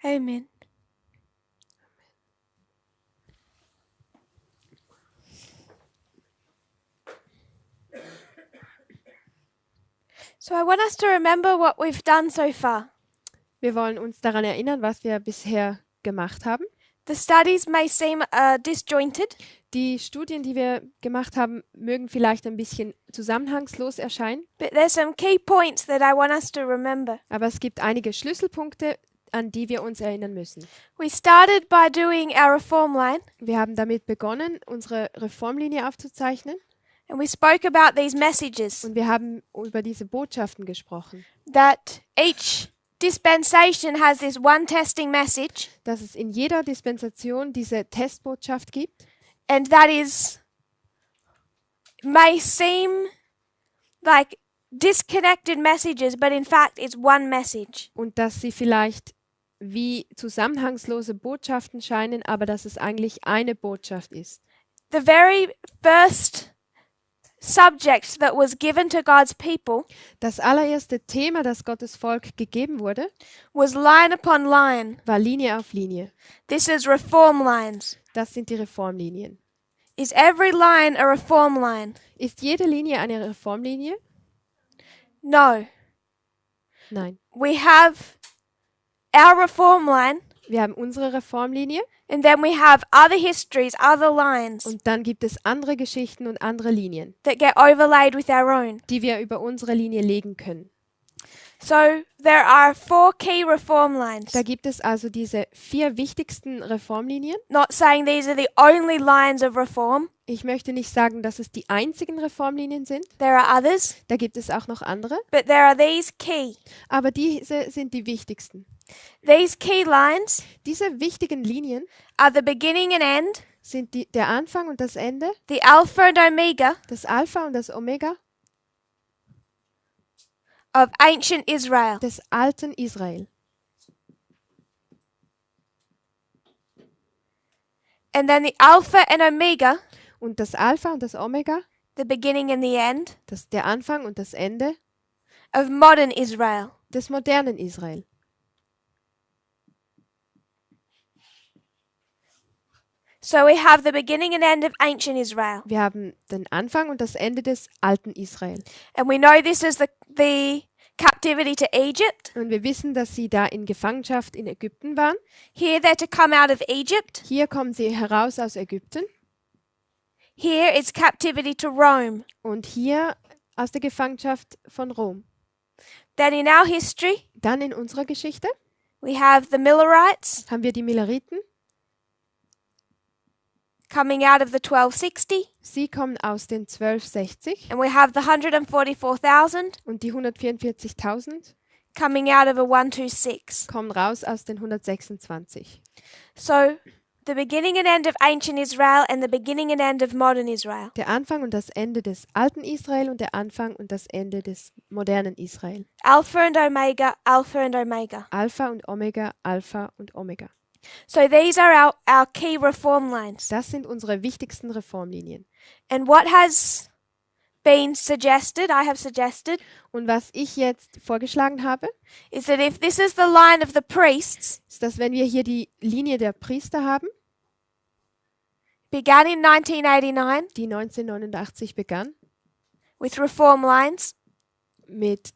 Amen. So I want us to remember what we've done so far. Wir wollen uns daran erinnern, was wir bisher gemacht haben. The studies may seem disjointed, Die Studien, die wir gemacht haben, mögen vielleicht ein bisschen zusammenhangslos erscheinen, but there's some key points that I want us to remember. aber es gibt einige Schlüsselpunkte, an die wir uns erinnern müssen. We started by doing our reform line, Wir haben damit begonnen, unsere Reformlinie aufzuzeichnen and we spoke about these messages und wir haben über diese Botschaften gesprochen, that each dispensation has this one testing message, dass es in jeder Dispensation diese Testbotschaft gibt and that is may seem like disconnected messages, but in fact it's one message. und dass sie vielleicht wie zusammenhangslose Botschaften scheinen, aber dass es eigentlich eine Botschaft ist. The very first subject that was given to God's people Das allererste Thema, das Gottes Volk gegeben wurde, was line upon line. war Linie auf Linie. This is reform lines. Das sind die Reformlinien. Is every line a reform line? Ist jede Linie eine Reformlinie? No. Nein. We have our reform line, Wir haben unsere Reformlinie and then we have other histories, other lines und dann gibt es andere Geschichten und andere Linien, that get overlaid with our own. die wir über unsere Linie legen können. So there are 4 key reform lines. Da gibt es also diese 4 wichtigsten Reformlinien. Not saying these are the only lines of reform. Ich möchte nicht sagen, dass es die einzigen Reformlinien sind. There are others, Da gibt es auch noch andere. but there are these key. Aber diese sind die wichtigsten. These key lines Diese wichtigen Linien are the beginning and end, sind der Anfang und das Ende, the Alpha and Omega das Alpha und das Omega of ancient Israel. des alten Israel. And then the Alpha and Omega, Und das Alpha und das Omega, the beginning and the end der Anfang und das Ende of modern Israel. des modernen Israel. So we have the beginning and end of ancient Israel. Wir haben den Anfang und das Ende des alten Israel. And we know this is the captivity to Egypt. Und wir wissen, dass sie da in Gefangenschaft in Ägypten waren. Here they're to come out of Egypt. Hier kommen sie heraus aus Ägypten Here it's captivity to Rome. und hier aus der Gefangenschaft von Rom. Then in our history, Dann in unserer Geschichte we have the Millerites haben wir die Milleriten. coming out of the 1260. Sie kommen aus den 1260 And we have the 144,000 und die 144.000 coming out of a 126. kommen raus aus den 126. So the beginning and end of ancient Israel and the beginning and end of modern Israel. Der Anfang und das Ende des alten Israel und der Anfang und das Ende des modernen Israel. Alpha and Omega, Alpha and Omega. Alpha und Omega, Alpha und Omega. So these are our key reform lines. Das sind unsere wichtigsten Reformlinien. And what has been suggested, I have suggested, Und was ich jetzt vorgeschlagen habe, is that if this is the line of the priests, ist, dass wenn wir hier die Linie der Priester haben, began in 1989 die 1989 begann, with reform lines, mit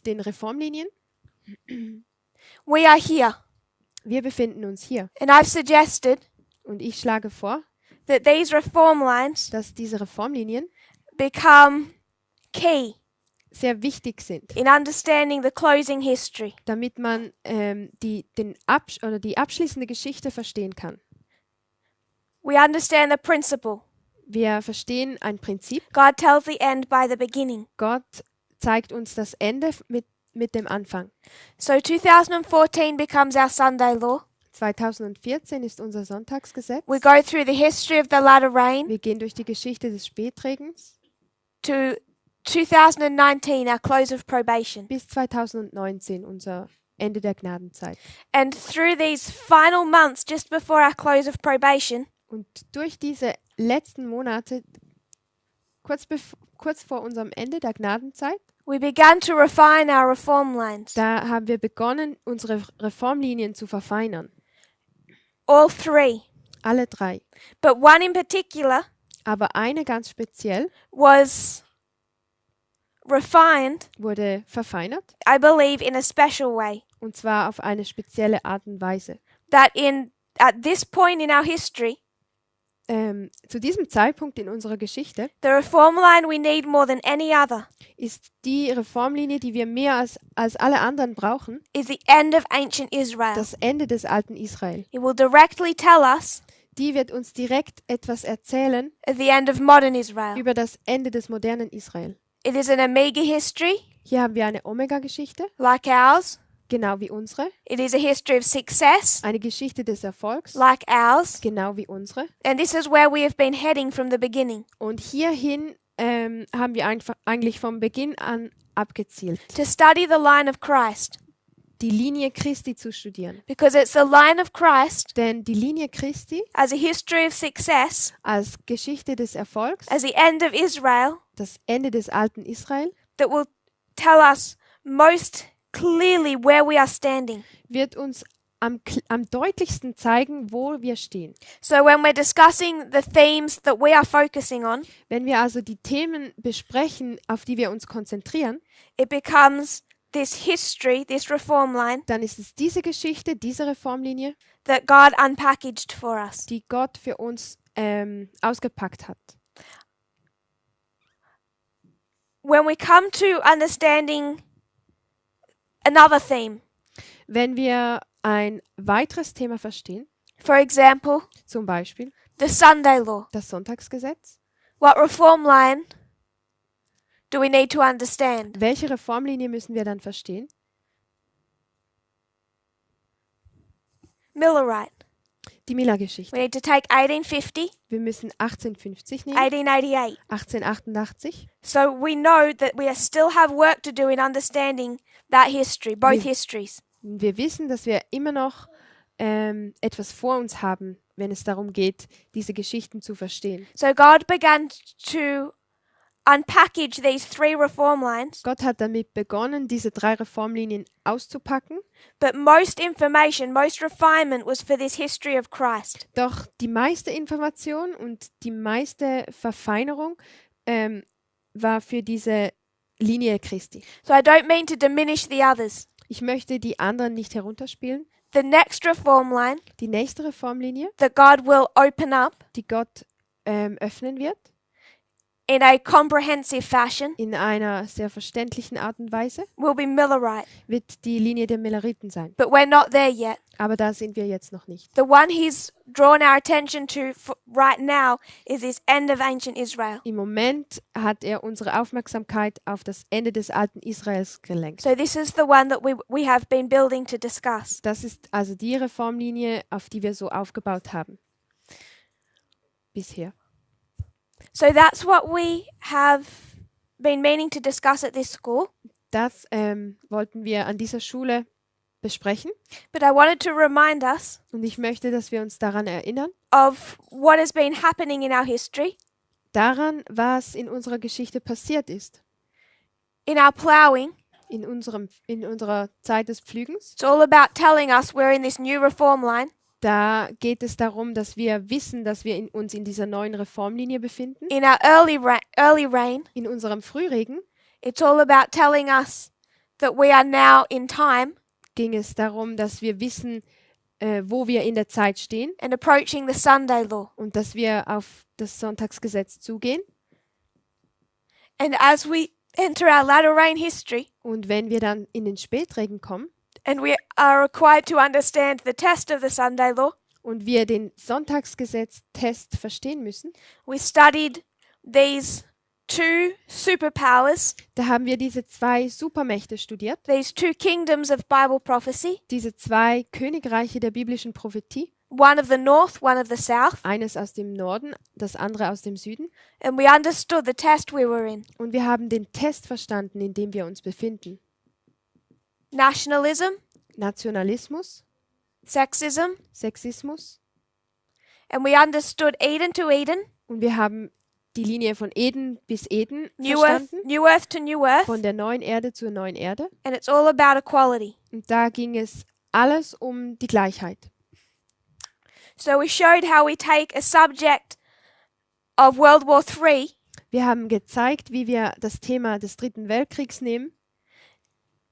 den Reformlinien. we are here. Wir befinden uns hier. And I've suggested Und ich schlage vor, that these reform lines dass diese Reformlinien become key sehr wichtig sind, in understanding the closing history. damit man die abschließende Geschichte verstehen kann. We understand the principle. Wir verstehen ein Prinzip. God tells the end by the beginning. Gott zeigt uns das Ende mit dem Anfang. So 2014 becomes our Sunday law. 2014 ist unser Sonntagsgesetz. We go through the history of the latter rain Wir gehen durch die Geschichte des Spätregens to 2019, our close of probation. bis 2019, unser Ende der Gnadenzeit. And through these final months just before our close of probation, Und durch diese letzten Monate, kurz vor unserem Ende der Gnadenzeit, we began to refine our reform lines. Da haben wir begonnen, unsere Reformlinien zu verfeinern. All three. Alle drei. But one in particular Aber eine ganz speziell was refined, wurde verfeinert, I believe, in a special way. und zwar auf eine spezielle Art und Weise. That at this point in our history, Zu diesem Zeitpunkt in unserer Geschichte the reform line we need more than any other ist die Reformlinie, die wir mehr als alle anderen brauchen, is the end of ancient Israel. das Ende des alten Israel. It will directly tell us Die wird uns direkt etwas erzählen at the end of modern Israel. über das Ende des modernen Israel. It is an omega history, Hier haben wir eine Omega-Geschichte, like ours. genau wie unsere. It is a history of success, Eine Geschichte des Erfolgs, like ours. genau wie unsere. And this is where we have been heading from the beginning, Und hierhin haben wir eigentlich vom Beginn an abgezielt, to study the line of Christ. die Linie Christi zu studieren. Because it's the line of Christ Denn die Linie Christi as a history of success, als Geschichte des Erfolgs, as the end of Israel, das Ende des alten Israel, that will tell us most clearly where we are standing. wird uns am deutlichsten zeigen, wo wir stehen. So when we're discussing the themes that we are focusing on, Wenn wir also die Themen besprechen, auf die wir uns konzentrieren, it becomes this history, this reform line dann ist es diese Geschichte, diese Reformlinie, that God unpackaged for us. die Gott für uns ausgepackt hat. When we come to understanding another theme, Wenn wir ein weiteres Thema verstehen, for example, zum Beispiel the Sunday law, das Sonntagsgesetz, what reform line do we need to understand? welche Reformlinie müssen wir dann verstehen? Millerite. Die Miller-Geschichte. We need to take 1850, Wir müssen 1850 nehmen, 1888. 1888. So we know that we still have work to do in understanding that history, both histories. Wir wissen, dass wir immer noch etwas vor uns haben, wenn es darum geht, diese Geschichten zu verstehen. So God began to unpackage these three reform lines, Gott hat damit begonnen, diese drei Reformlinien auszupacken, but most information, most refinement was for this history of Christ. doch die meiste Information und die meiste Verfeinerung war für diese Linie Christi. So I don't mean to diminish the others. Ich möchte die anderen nicht herunterspielen. The next reform line Die nächste Reformlinie, that God will open up die Gott öffnen wird, in a comprehensive fashion in einer sehr verständlichen Art und Weise, will be Millerite. wird die Linie der Milleriten sein. But we're not there yet. Aber da sind wir jetzt noch nicht. The one he's drawn our attention to right now is this end of ancient Israel. Im Moment hat er unsere Aufmerksamkeit auf das Ende des alten Israels gelenkt. So this is the one that we have been building to discuss. Das ist also die Reformlinie, auf die wir so aufgebaut haben. Bisher. So that's what we have been meaning to discuss at this school. Das wollten wir an dieser Schule besprechen. But I wanted to remind us Und ich möchte, dass wir uns daran erinnern, of what has been happening in our history, daran, was in unserer Geschichte passiert ist. in our ploughing. In unserer Zeit des Pflügens. It's all about telling us we're in this new reform line. Da geht es darum, dass wir wissen, dass wir uns in dieser neuen Reformlinie befinden. In our early rain, In unserem Frühregen it's all about telling us that we are now in time ging es darum, dass wir wissen, wo wir in der Zeit stehen and approaching the Sunday law. und dass wir auf das Sonntagsgesetz zugehen. And as we enter our latter rain history, Und wenn wir dann in den Spätregen kommen and we are required to understand the test of the Sunday law, und wir den Sonntagsgesetz-Test verstehen müssen, we studied these two superpowers, da haben wir diese zwei Supermächte studiert, these two kingdoms of Bible prophecy, diese zwei Königreiche der biblischen Prophetie, one of the north, one of the south, eines aus dem Norden, das andere aus dem Süden. and we understood the test we were in. Und wir haben den Test verstanden, in dem wir uns befinden. Nationalism, Nationalismus, sexism, Sexismus. and we understood Eden to Eden, Und wir haben die Linie von Eden bis Eden New Earth, verstanden, New Earth to New Earth, von der neuen Erde zur neuen Erde. and it's all about equality. Und da ging es alles um die Gleichheit. So we showed how we take a subject of World War III Wir haben gezeigt, wie wir das Thema des Dritten Weltkriegs nehmen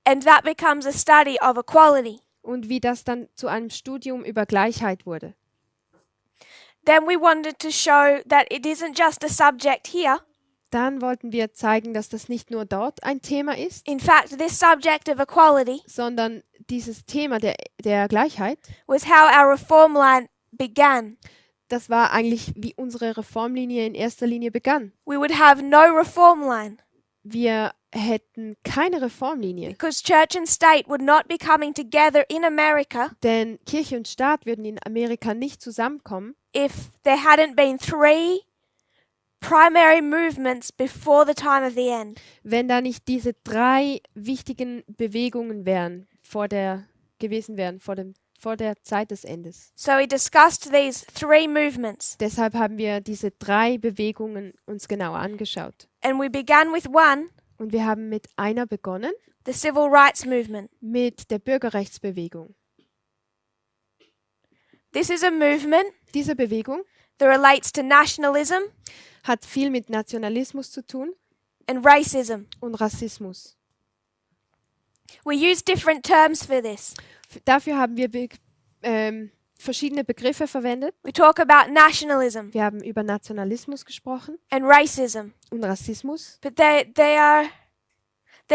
and that becomes a study of equality. und wie das dann zu einem Studium über Gleichheit wurde. Then we wanted to show that it isn't just a subject here. Dann wollten wir zeigen, dass das nicht nur dort ein Thema ist, In fact, this subject of equality sondern dieses Thema der Gleichheit, was how our reform line began. das war eigentlich, wie unsere Reformlinie in erster Linie begann. We would have no reform line Wir hätten keine Reformlinie, because church and state would not be coming together in America denn Kirche und Staat würden in Amerika nicht zusammenkommen, if there hadn't been three primary movements before the time of the end. wenn da nicht diese drei wichtigen Bewegungen gewesen wären vor der Zeit des Endes. So we discussed these three movements, Deshalb haben wir diese drei Bewegungen uns genauer angeschaut. and we began with one, Und wir haben mit einer begonnen, the civil rights movement. mit der Bürgerrechtsbewegung. This is a movement Diese Bewegung that relates to nationalism hat viel mit Nationalismus zu tun and racism. und Rassismus. We use different terms for this. Dafür haben wir verschiedene Begriffe verwendet. We talk about nationalism Wir haben über Nationalismus gesprochen and racism, und Rassismus, but they're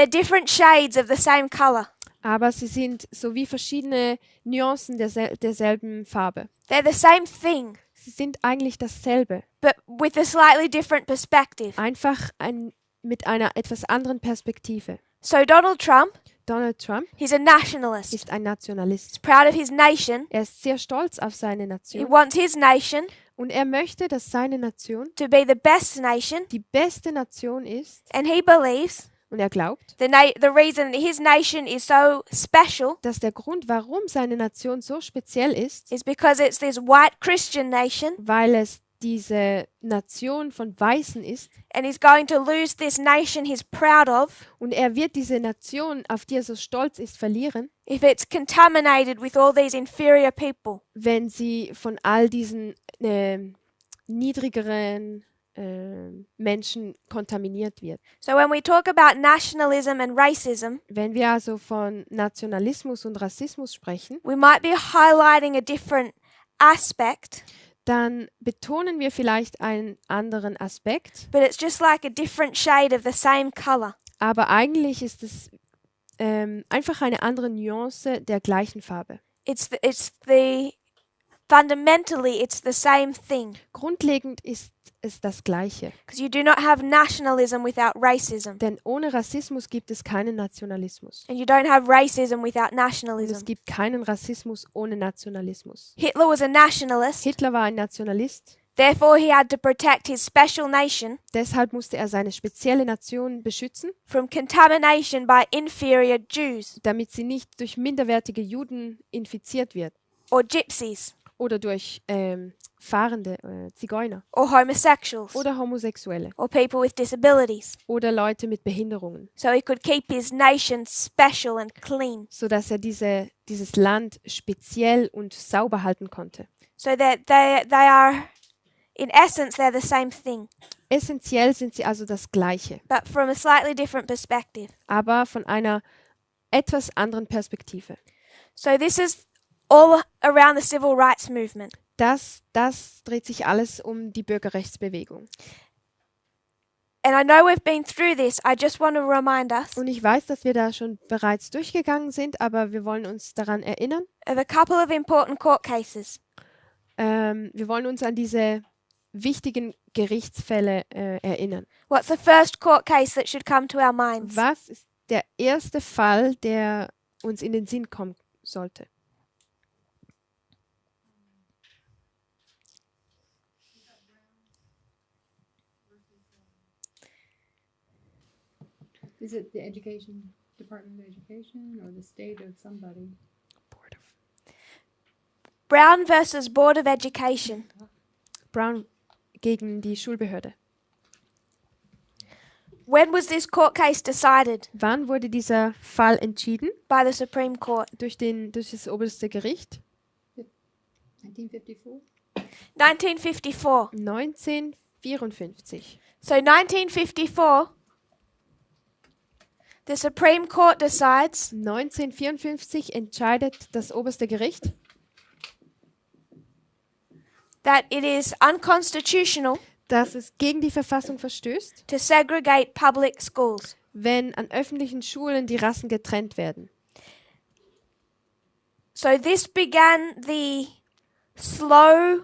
different shades of the same color. aber sie sind so wie verschiedene Nuancen derselben Farbe. They're the same thing, Sie sind eigentlich dasselbe, but with a slightly different perspective. einfach mit einer etwas anderen Perspektive. So Donald Trump, Donald Trump he's a nationalist. ist ein Nationalist. He's proud of his nation. Er ist sehr stolz auf seine He Nation wants his nation und er möchte, dass seine Nation to be the best nation, die beste Nation ist and he believes und er glaubt, the reason his nation is so special dass der Grund, warum seine Nation so speziell ist, is because it's this white Christian nation, weil es diese Nation von Weißen ist and he's going to lose this nation he's proud of und er wird diese Nation, auf die er so stolz ist, verlieren, if it's contaminated with all these inferior people. wenn sie von all diesen niedrigeren Menschen kontaminiert wird. So when we talk about nationalism and racism, Wenn wir also von Nationalismus und Rassismus sprechen, we might be highlighting a different aspect, dann betonen wir vielleicht einen anderen Aspekt, but it's just like a different shade of the same color. aber eigentlich ist es einfach eine andere Nuance der gleichen Farbe. Fundamentally, it's the same thing. Grundlegend ist es das Gleiche, Because you do not have nationalism without racism. denn ohne Rassismus gibt es keinen Nationalismus. And you don't have racism without Und es nationalism. gibt keinen Rassismus ohne Nationalismus. Hitler was a nationalist, Hitler war ein Nationalist, therefore he had to protect his special nation deshalb musste er seine spezielle Nation beschützen, from contamination by inferior Jews damit sie nicht durch minderwertige Juden infiziert wird or gypsies oder durch fahrende Zigeuner or homosexuals oder Homosexuelle or people with disabilities. oder Leute mit Behinderungen, So he could keep his nation special and clean. sodass er dieses Land speziell und sauber halten konnte. So that they are, in essence, they're the same thing, Essentiell sind sie also das Gleiche, but from a slightly different perspective. aber von einer etwas anderen Perspektive. So this is all around the civil rights movement. Das dreht sich alles um die Bürgerrechtsbewegung. And I know we've been through this. I just want to remind us Und ich weiß, dass wir da schon bereits durchgegangen sind, aber wir wollen uns daran erinnern. of a couple of important court cases. Wir wollen uns an diese wichtigen Gerichtsfälle erinnern. What's the first court case that should come to our minds? Was ist der erste Fall, der uns in den Sinn kommen sollte? Is it the education, Department of Education, or the state of somebody? Brown versus Board of Education. Brown gegen die Schulbehörde. When was this court case decided Wann wurde dieser Fall entschieden? by the Supreme Court? Durch das oberste Gericht? 1954. 1954. 1954. So 1954, the Supreme Court decides 1954 entscheidet das oberste Gericht, that it is unconstitutional dass es gegen die Verfassung verstößt, to segregate public schools. wenn an öffentlichen Schulen die Rassen getrennt werden. So this began the slow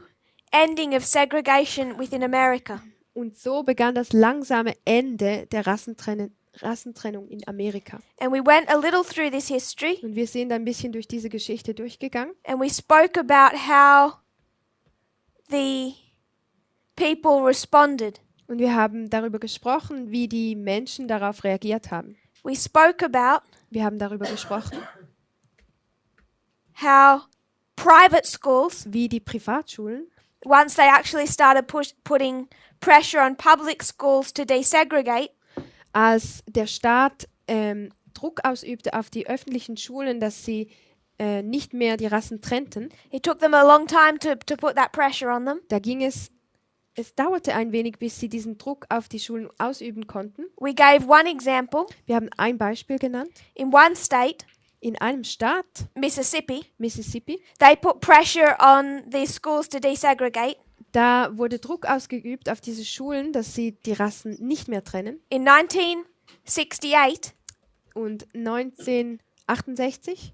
ending of segregation within America. Und so begann das langsame Ende der Rassentrennung in Amerika. And we went a little through this history Und wir sind ein bisschen durch diese Geschichte durchgegangen. and we spoke about how the people responded. Und wir haben darüber gesprochen, wie die Menschen darauf reagiert haben. We spoke about Wir haben darüber gesprochen, how private schools, wie die Privatschulen, once they actually started putting pressure on public schools to desegregate, als der Staat Druck ausübte auf die öffentlichen Schulen, dass sie nicht mehr die Rassen trennten, it took them a long time to put that pressure on them. da ging es dauerte ein wenig, bis sie diesen Druck auf die Schulen ausüben konnten. We gave one example. Wir haben ein Beispiel genannt. In one state, In einem Staat, Mississippi, Mississippi, they put pressure on the schools to desegregate. da wurde Druck ausgeübt auf diese Schulen, dass sie die Rassen nicht mehr trennen. In 1968, Und 1968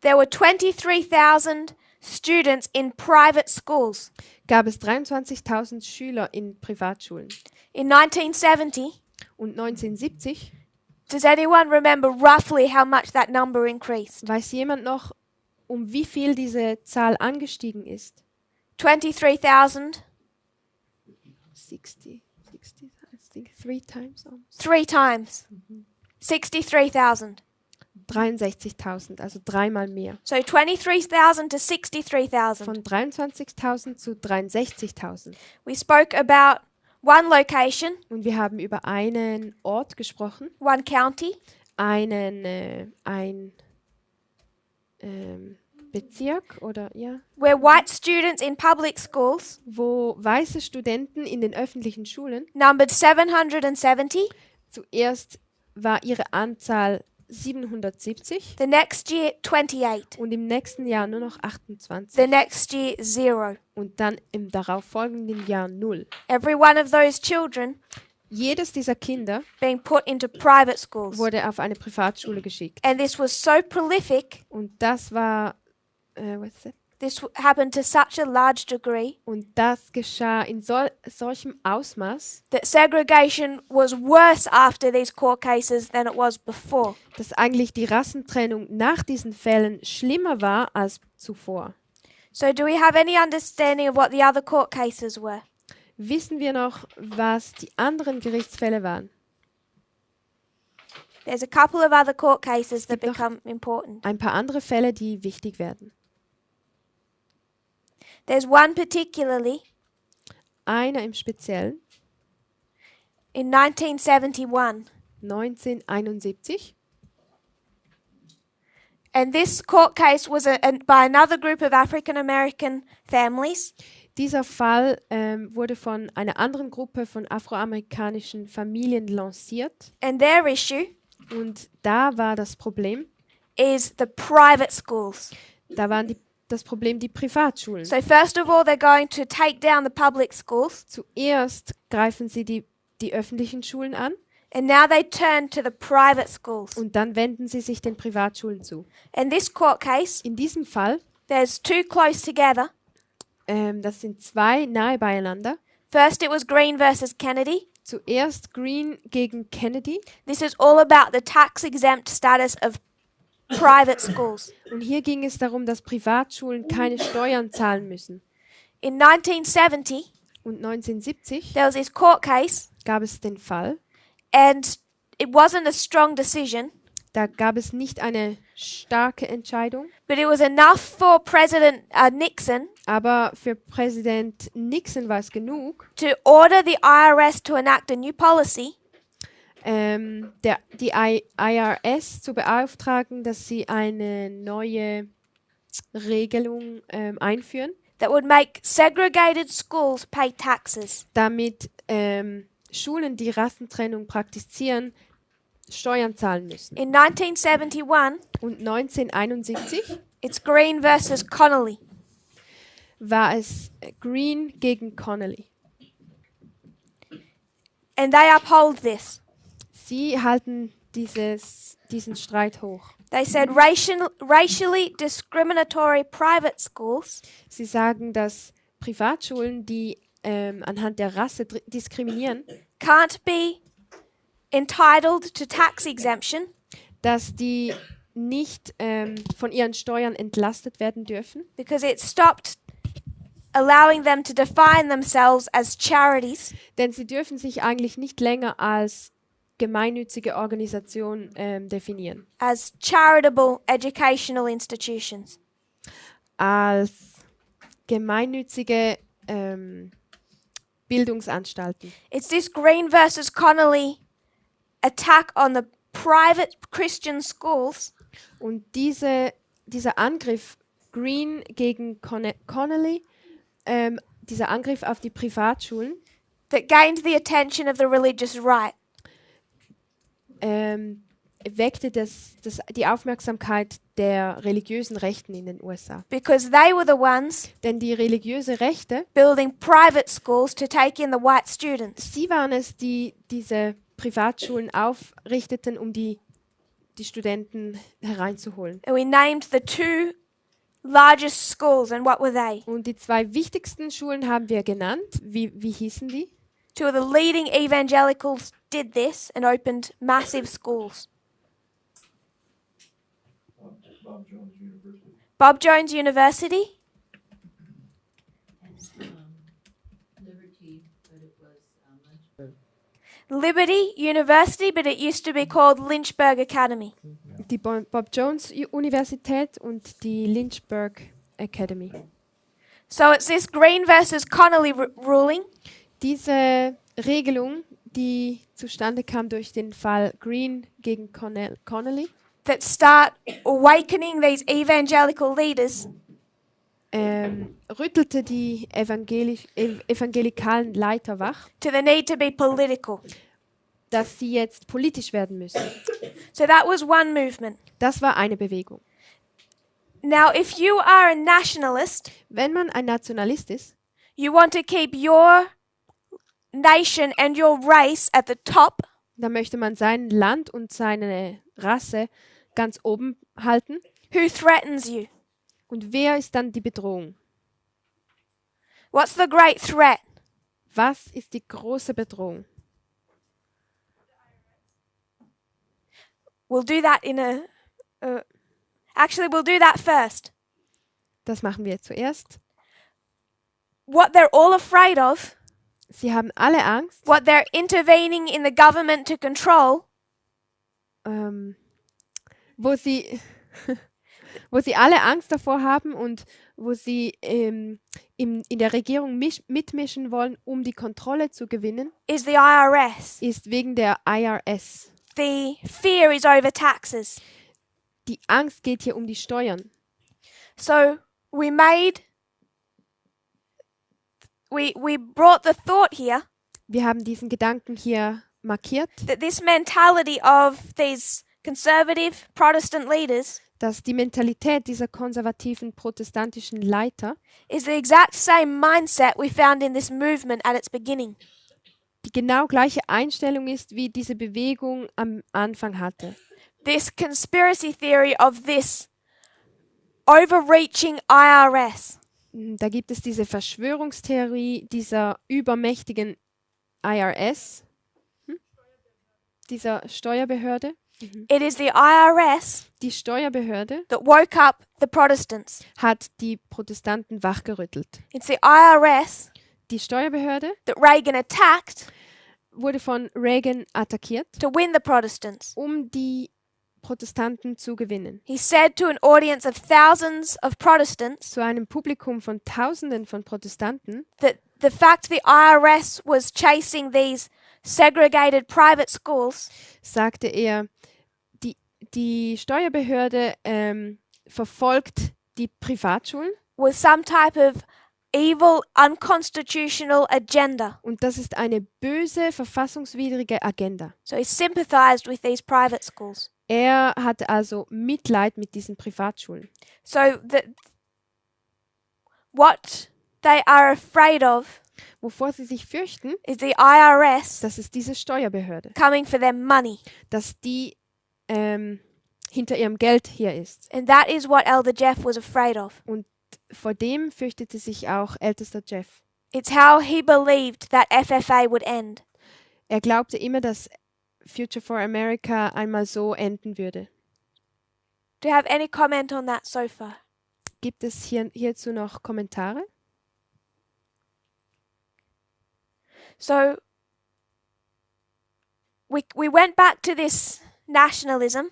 there were 23,000 students in private schools. gab es 23.000 Schüler in Privatschulen. In 1970, Und 1970, does anyone remember roughly how much that number increased? weiß jemand noch, um wie viel diese Zahl angestiegen ist? 23,000, 60, I think 3 times almost. 3 times. 63,000. 63.000, also dreimal mehr. So 23,000 to 63,000. Von 23.000 zu 63.000. We spoke about one location, Und wir haben über einen Ort gesprochen, one county, ein Bezirk oder ja, where white students in public schools wo weiße Studenten in den öffentlichen Schulen, numbered 770. zuerst war ihre Anzahl 770 The next year, 28. und im nächsten Jahr nur noch 28 The next year, 0. und dann im darauffolgenden Jahr 0. Every one of those children Jedes dieser Kinder being put into private schools. wurde auf eine Privatschule geschickt. And this was so prolific, Und das war, happened to such a large degree, und das geschah in solchem Ausmaß, that segregation was worse after these court cases than it was before. dass eigentlich die Rassentrennung nach diesen Fällen schlimmer war als zuvor. So do we have any understanding of what the other court cases were? Wissen wir noch, was die anderen Gerichtsfälle waren? There's a couple of other court cases that Gibt noch- become important. Ein paar andere Fälle, die wichtig werden. There's one particularly Einer im Speziellen, in 1971. 1971. And this court case was by another group of African American families. Dieser Fall wurde von einer anderen Gruppe von afroamerikanischen Familien lanciert. And their issue Und da war das Problem, is the private schools. da waren das Problem die Privatschulen. So first of all, they're going to take down the public schools. Zuerst greifen sie die öffentlichen Schulen an And now they turn to the private schools. und dann wenden sie sich den Privatschulen zu. In this court case, In diesem Fall, there's two close together. das sind zwei nahe beieinander. First, it was Green versus Kennedy. Zuerst Green gegen Kennedy. This is all about the tax-exempt status of private schools. Und hier ging es darum, dass Privatschulen keine Steuern zahlen müssen. In 1970, Und 1970 there was this court case, gab es den Fall. and it wasn't a strong decision. Da gab es nicht eine starke Entscheidung, but it was enough for President Nixon aber für Präsident Nixon war es genug, to order the IRS to enact a new policy die IRS zu beauftragen, dass sie eine neue Regelung einführen, that would make segregated schools pay taxes. damit Schulen, die Rassentrennung praktizieren, Steuern zahlen müssen. In 1971, Und 1971 it's Green versus Connolly. war es Green gegen Connolly. And they uphold this. Sie halten diesen Streit hoch. They said racially discriminatory private schools Sie sagen, dass Privatschulen, die anhand der Rasse diskriminieren, can't be entitled to tax exemption dass die nicht von ihren Steuern entlastet werden dürfen, because it stopped allowing them to define themselves as charities denn sie dürfen sich eigentlich nicht länger als gemeinnützige Organisation definieren, as charitable educational institutions. als gemeinnützige Bildungsanstalten. It's this Green versus Connolly attack on the private Christian schools Und dieser Angriff Green gegen Connolly, dieser Angriff auf die Privatschulen, that gained the attention of the religious right. weckte die Aufmerksamkeit der religiösen Rechten in den USA. Because they were the ones Denn die religiöse Rechte, building private schools to take in the white students. sie waren es, die diese Privatschulen aufrichteten, um die Studenten hereinzuholen. And we named the two largest schools, and what were they? Und die zwei wichtigsten Schulen haben wir genannt. Wie hießen die? Two of the leading evangelicals did this and opened massive schools. Bob Jones University, Liberty, but it was Lynchburg. Liberty University, but it used to be called Lynchburg Academy. Die Bob Jones Universität und die Lynchburg Academy. So it's this Green versus Connolly ruling Diese Regelung, die zustande kam durch den Fall Green gegen Connolly, that start awakening these evangelical leaders rüttelte die evangelikalen Leiter wach, to the need to be political. dass sie jetzt politisch werden müssen. So that was one movement. Das war eine Bewegung. Now, if you are a nationalist, Wenn man ein Nationalist ist, you want to keep your nation and your race at the top, dann möchte man sein Land und seine Rasse ganz oben halten. who threatens you? Und wer ist dann die Bedrohung? What's the great threat? Was ist die große Bedrohung? We'll do that we'll do that first. Das machen wir zuerst. What they're all afraid of, Sie haben alle Angst, what they're intervening in the government to control, wo sie alle Angst davor haben und wo sie in der Regierung mitmischen wollen, um die Kontrolle zu gewinnen, is the IRS. ist wegen der IRS. The fear is over taxes. Die Angst geht hier um die Steuern. So we brought the thought here Wir haben diesen Gedanken hier markiert, that this mentality of these conservative Protestant leaders dass die Mentalität dieser konservativen protestantischen Leiter is the exact same mindset we found in this movement at its beginning. die genau gleiche Einstellung ist, wie diese Bewegung am Anfang hatte. This conspiracy theory of this overreaching IRS. Da gibt es diese Verschwörungstheorie dieser übermächtigen IRS, dieser Steuerbehörde. It is the IRS Die Steuerbehörde that woke up the Protestants. hat die Protestanten wachgerüttelt. It's the IRS Die Steuerbehörde that Reagan attacked wurde von Reagan attackiert, to win the Protestants. um die Protestanten zu gewinnen. He said to an audience of thousands of Protestants Zu einem Publikum von Tausenden von Protestanten, that the fact the IRS was chasing these segregated private schools sagte er, die Steuerbehörde verfolgt die Privatschulen was some type of evil, unconstitutional agenda. und das ist eine böse, verfassungswidrige Agenda. So he sympathized with these private schools. Er hatte also Mitleid mit diesen Privatschulen. So what they are afraid of Wovor sie sich fürchten, is the IRS das ist diese Steuerbehörde, coming for their money. dass die hinter ihrem Geld hier ist. And that is what Elder Jeff was afraid of. Und vor dem fürchtete sich auch ältester Jeff. It's how he believed that FFA would end. Er glaubte immer, dass Future for America einmal so enden würde. Do you have any comment on that so far? Gibt es hierzu noch Kommentare? So we went back to this nationalism,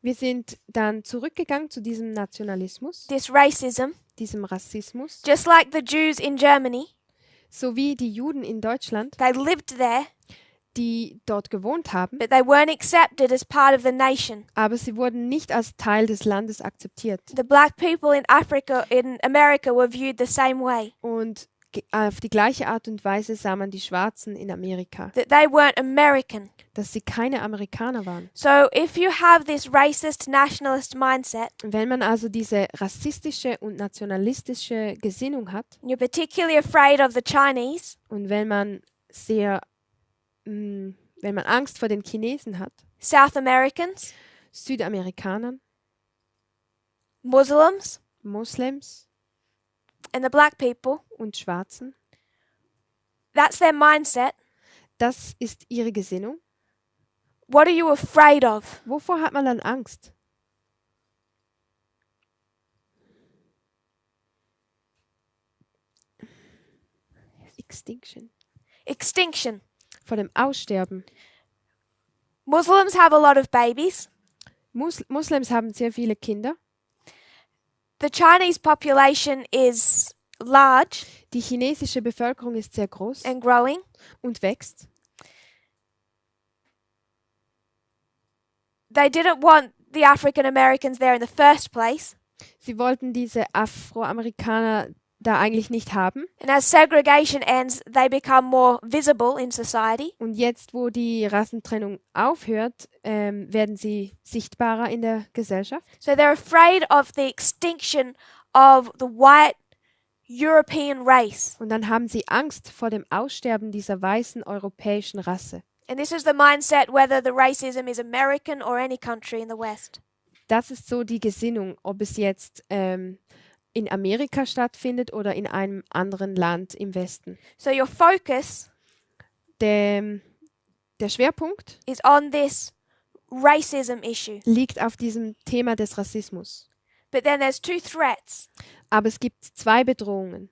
Wir sind dann zurückgegangen zu diesem Nationalismus, this racism, diesem Rassismus, just like the Jews in Germany. so wie die Juden in Deutschland, They lived there, die dort gewohnt haben, but they weren't accepted as part of the nation. aber sie wurden nicht als Teil des Landes akzeptiert. The black people in America were viewed the same way. Und auf die gleiche Art und Weise sah man die Schwarzen in Amerika, That they weren't American. dass sie keine Amerikaner waren. So if you have this racist nationalist mindset, Wenn man also diese rassistische und nationalistische Gesinnung hat and you're particularly afraid of the Chinese, und wenn man wenn man Angst vor den Chinesen hat, South Americans, Südamerikanern, Muslims, Moslems and the black people, und Schwarzen, that's their mindset. das ist ihre Gesinnung. What are you afraid of? Wovor hat man dann Angst? Extinction. Vor dem Aussterben. Muslims have a lot of babies. Moslems haben sehr viele Kinder. The Chinese population is large Die chinesische Bevölkerung ist sehr groß and growing. und wächst. They didn't want the African Americans there in the first place. Sie wollten diese Afroamerikaner da eigentlich nicht haben. And as segregation ends, they become more visible in society. Und jetzt, wo die Rassentrennung aufhört, werden sie sichtbarer in der Gesellschaft. So they're afraid of the extinction of the white European race. Und dann haben sie Angst vor dem Aussterben dieser weißen europäischen Rasse. And this is the mindset whether the racism is American or any country in the West. Das ist so die Gesinnung, ob es jetzt in Amerika stattfindet oder in einem anderen Land im Westen. So your focus Der Schwerpunkt is on this racism issue. liegt auf diesem Thema des Rassismus. But then there's two threats. Aber es gibt zwei Bedrohungen.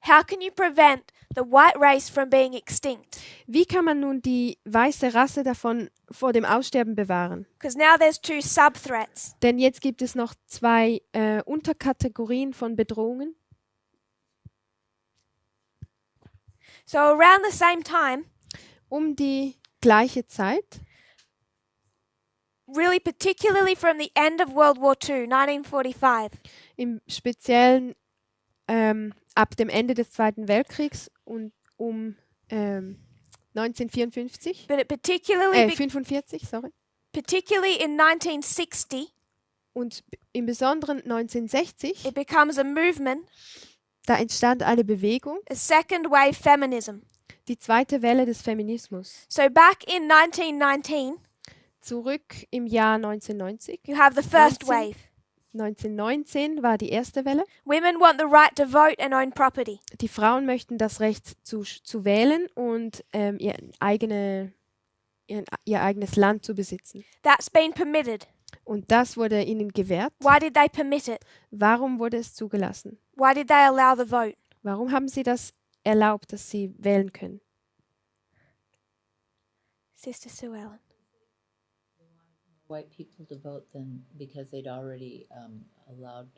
How can you prevent the white race from being extinct? Wie kann man nun die weiße Rasse davon vor dem Aussterben bewahren? Because now there's two sub-threats. Denn jetzt gibt es noch zwei Unterkategorien von Bedrohungen. So around the same time, Um die gleiche Zeit, really particularly from the end of World War II, 1945, im Speziellen ab dem Ende des Zweiten Weltkriegs und um 1954, but it particularly 45, sorry. particularly in 1960, Und im Besonderen 1960, it becomes a movement, da entstand eine Bewegung, a second wave feminism. die zweite Welle des Feminismus. So back in 1919, Zurück im Jahr 1990. you have the first 19. wave. 1919 war die erste Welle. Women want the right to vote and own property. Die Frauen möchten das Recht zu wählen und ihr eigenes Land zu besitzen. That's been permitted. Und das wurde ihnen gewährt. Why did they permit it? Warum wurde es zugelassen? Why did they allow the vote? Warum haben sie das erlaubt, dass sie wählen können? Sister Sue Ellen. white people to vote then because they'd already allowed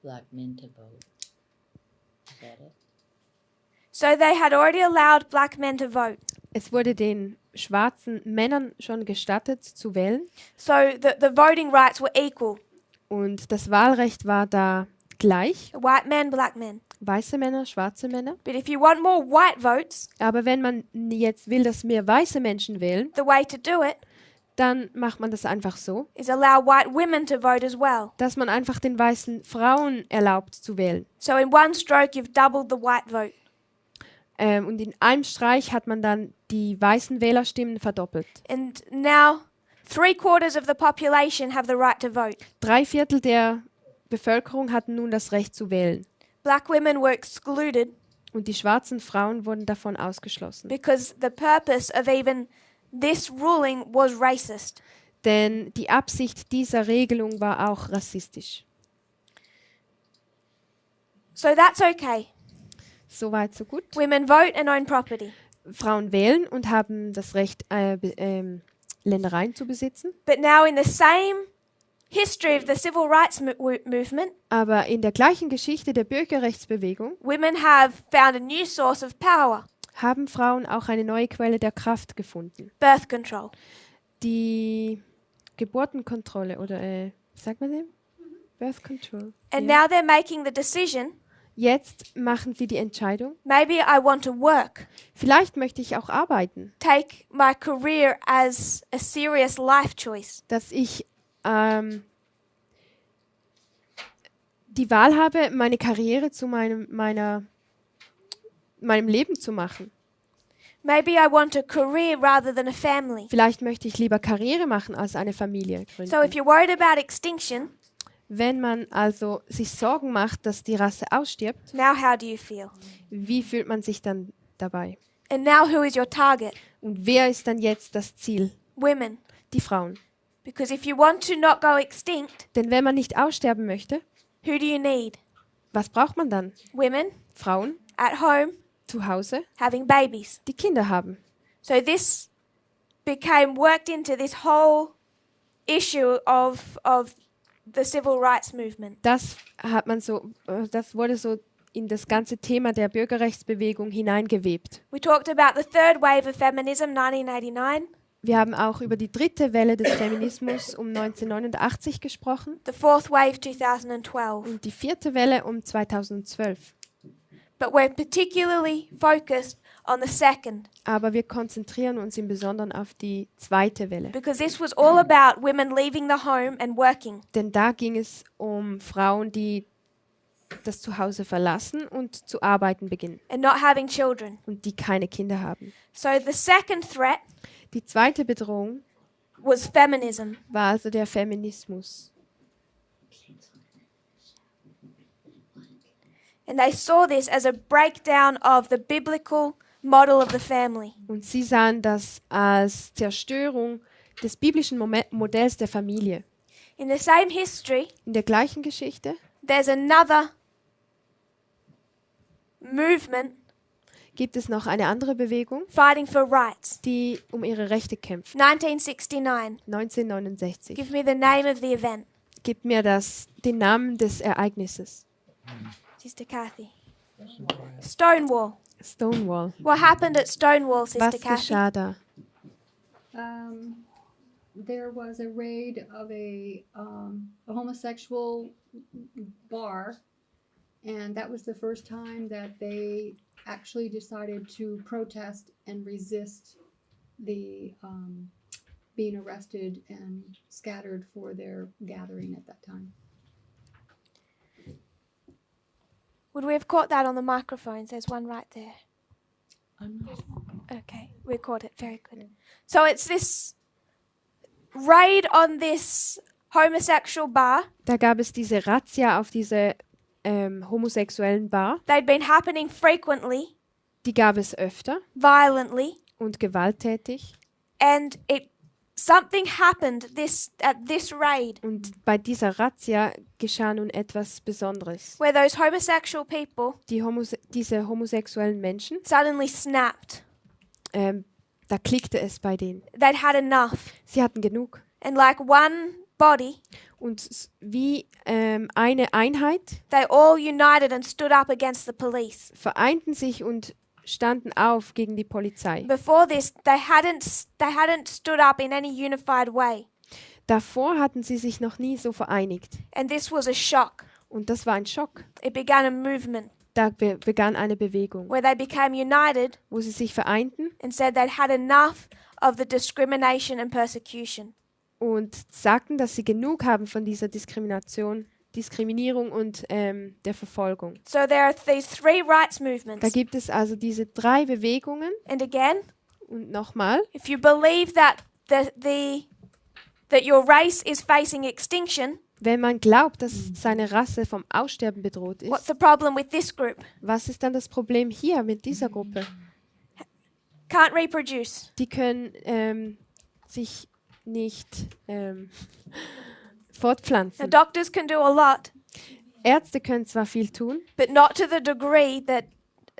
black men to vote. Is that it? So they had already allowed black men to vote. Es wurde den schwarzen Männern schon gestattet zu wählen So the voting rights were equal. und das Wahlrecht war da gleich. White men, black men. Weiße Männer, schwarze Männer. But if you want more white votes, Aber wenn man jetzt will, dass mehr weiße Menschen wählen, the way to do it dann macht man das einfach so, is allow white women to vote as well. dass man einfach den weißen Frauen erlaubt zu wählen. So in one stroke, you've doubled the white vote. Und in einem Streich hat man dann die weißen Wählerstimmen verdoppelt. And now 3/4 of the population have the right to vote. 3/4 der Bevölkerung hatten nun das Recht zu wählen. Black women were excluded Und die schwarzen Frauen wurden davon ausgeschlossen. because the purpose of even this ruling was racist. Denn die Absicht dieser Regelung war auch rassistisch. So that's okay. Soweit, so gut. Women vote and own property. Frauen wählen und haben das Recht, Ländereien zu besitzen. But now in the same history of the civil rights movement, Aber in der gleichen Geschichte der Bürgerrechtsbewegung women have found a new source of power, haben Frauen auch eine neue Quelle der Kraft gefunden. birth control. Die Geburtenkontrolle oder, wie sagt man dem? Birth Control. And Ja. now they're making the decision, Jetzt machen sie die Entscheidung, maybe I want to work, vielleicht möchte ich auch arbeiten, take my career as a serious life choice. dass ich die Wahl habe, meine Karriere zu meinem Leben zu machen. Maybe I want a career rather than a family. Vielleicht möchte ich lieber Karriere machen als eine Familie gründen. So if you're worried about extinction, Wenn man also sich Sorgen macht, dass die Rasse ausstirbt, now how do you feel? wie fühlt man sich dann dabei? And now who is your target? Und wer ist dann jetzt das Ziel? Women. Die Frauen. Because if you want to not go extinct, Denn wenn man nicht aussterben möchte, who do you need? was braucht man dann? Women Frauen at home zu Hause, having babies. die Kinder haben. So this became worked into this whole issue of the civil rights movement. Das wurde so in das ganze Thema der Bürgerrechtsbewegung hineingewebt. We talked about the third wave of feminism, 1989, Wir haben auch über die dritte Welle des Feminismus um 1989 gesprochen the fourth wave, 2012. und die vierte Welle um 2012. But we're particularly focused on the second Aber wir konzentrieren uns im Besonderen auf die zweite Welle. because this was all about women leaving the home and working. Denn da ging es um Frauen, die das Zuhause verlassen und zu arbeiten beginnen And not having children. und die keine Kinder haben. So the second threat Die zweite Bedrohung was feminism. war also der Feminismus. And they saw this as a breakdown of the biblical model of the family. Und sie sahen das als Zerstörung des biblischen Modells der Familie. In the same history, In der gleichen Geschichte there's another movement gibt es noch eine andere Bewegung, fighting for rights. die um ihre Rechte kämpft. 1969. 1969. Give me the name of the event. Gib mir den Namen des Ereignisses. Sister Kathy. Stonewall. Stonewall. What happened at Stonewall, Sister Was Kathy? geschah da? There was a raid of a homosexual bar, and that was the first time that they actually decided to protest and resist the being arrested and scattered for their gathering at that time. Would we have caught that on the microphones? There's one right there. I'm not. Okay, we caught it. Very good. So it's this raid on this homosexual bar. Da gab es diese Razzia auf diese homosexuellen Bar. They'd been happening frequently, Die gab es öfter violently, und gewalttätig. and something happened at this raid Und bei dieser Razzia geschah nun etwas Besonderes. where those homosexual people Diese homosexuellen Menschen, suddenly snapped. da klickte es bei denen. They'd had enough. Sie hatten genug. And like one body, und wie eine Einheit they all united and stood up against the police. vereinten sich und standen auf gegen die Polizei. Before this, they hadn't stood up in any unified way. Davor hatten sie sich noch nie so vereinigt. And this was a shock. Und das war ein Schock. It began a movement Da begann eine Bewegung, where they became united wo sie sich vereinten and said they'd had enough of the discrimination and persecution. und sagten, dass sie genug haben von dieser Diskriminierung und der Verfolgung. So there are these three rights Da movements. gibt es also diese 3 Bewegungen. And again, Und nochmal, if you believe that that your race is facing extinction, wenn man glaubt, dass seine Rasse vom Aussterben bedroht what's ist, the problem with this group? was ist dann das Problem hier mit dieser Gruppe? Can't reproduce. Die können sich nicht fortpflanzen. The doctors can do a lot, Ärzte können zwar viel tun, but not to the degree that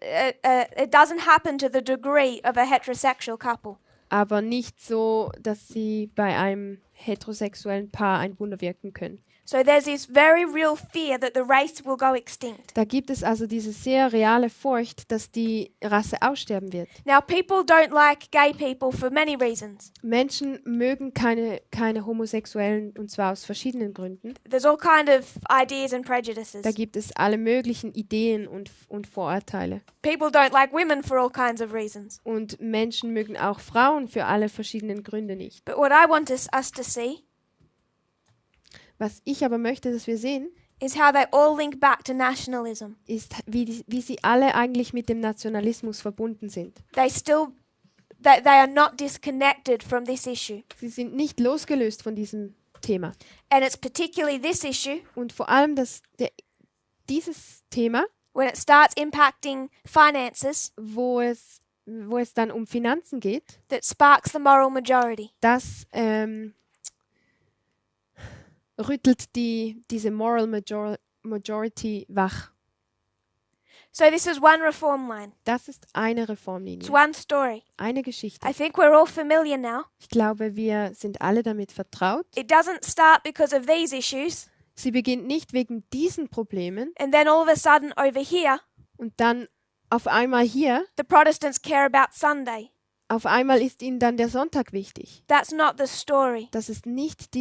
it doesn't happen to the degree of a heterosexual couple. aber nicht so, dass sie bei einem heterosexuellen Paar ein Wunder wirken können. So there's this very real fear that the race will go extinct. Da gibt es also diese sehr reale Furcht, dass die Rasse aussterben wird. Now, people don't like gay people for many reasons. Menschen mögen keine Homosexuellen, und zwar aus verschiedenen Gründen. There's all kind of ideas and prejudices. Da gibt es alle möglichen Ideen und Vorurteile. People don't like women for all kinds of reasons. Und Menschen mögen auch Frauen für alle verschiedenen Gründe nicht. But what I want us to see Was ich aber möchte, dass wir sehen, is how they all link back to nationalism. ist, wie sie alle eigentlich mit dem Nationalismus verbunden sind. They are not disconnected from this issue. Sie sind nicht losgelöst von diesem Thema. And it's particularly this issue, Und vor allem dieses Thema, when it starts impacting finances, wo es dann um Finanzen geht, that sparks the moral majority. das rüttelt diese Moral Majority wach. So this is one reform line. Das ist eine It's Reformlinie, one story. eine Geschichte. I think we're all familiar now. Ich glaube, wir sind alle damit vertraut. It doesn't start because of these issues, Sie beginnt nicht wegen diesen Problemen and then all of a sudden over here, und dann auf einmal hier, the Protestants care about Sunday. auf einmal ist ihnen dann der Sonntag wichtig. That's not the story. Das ist nicht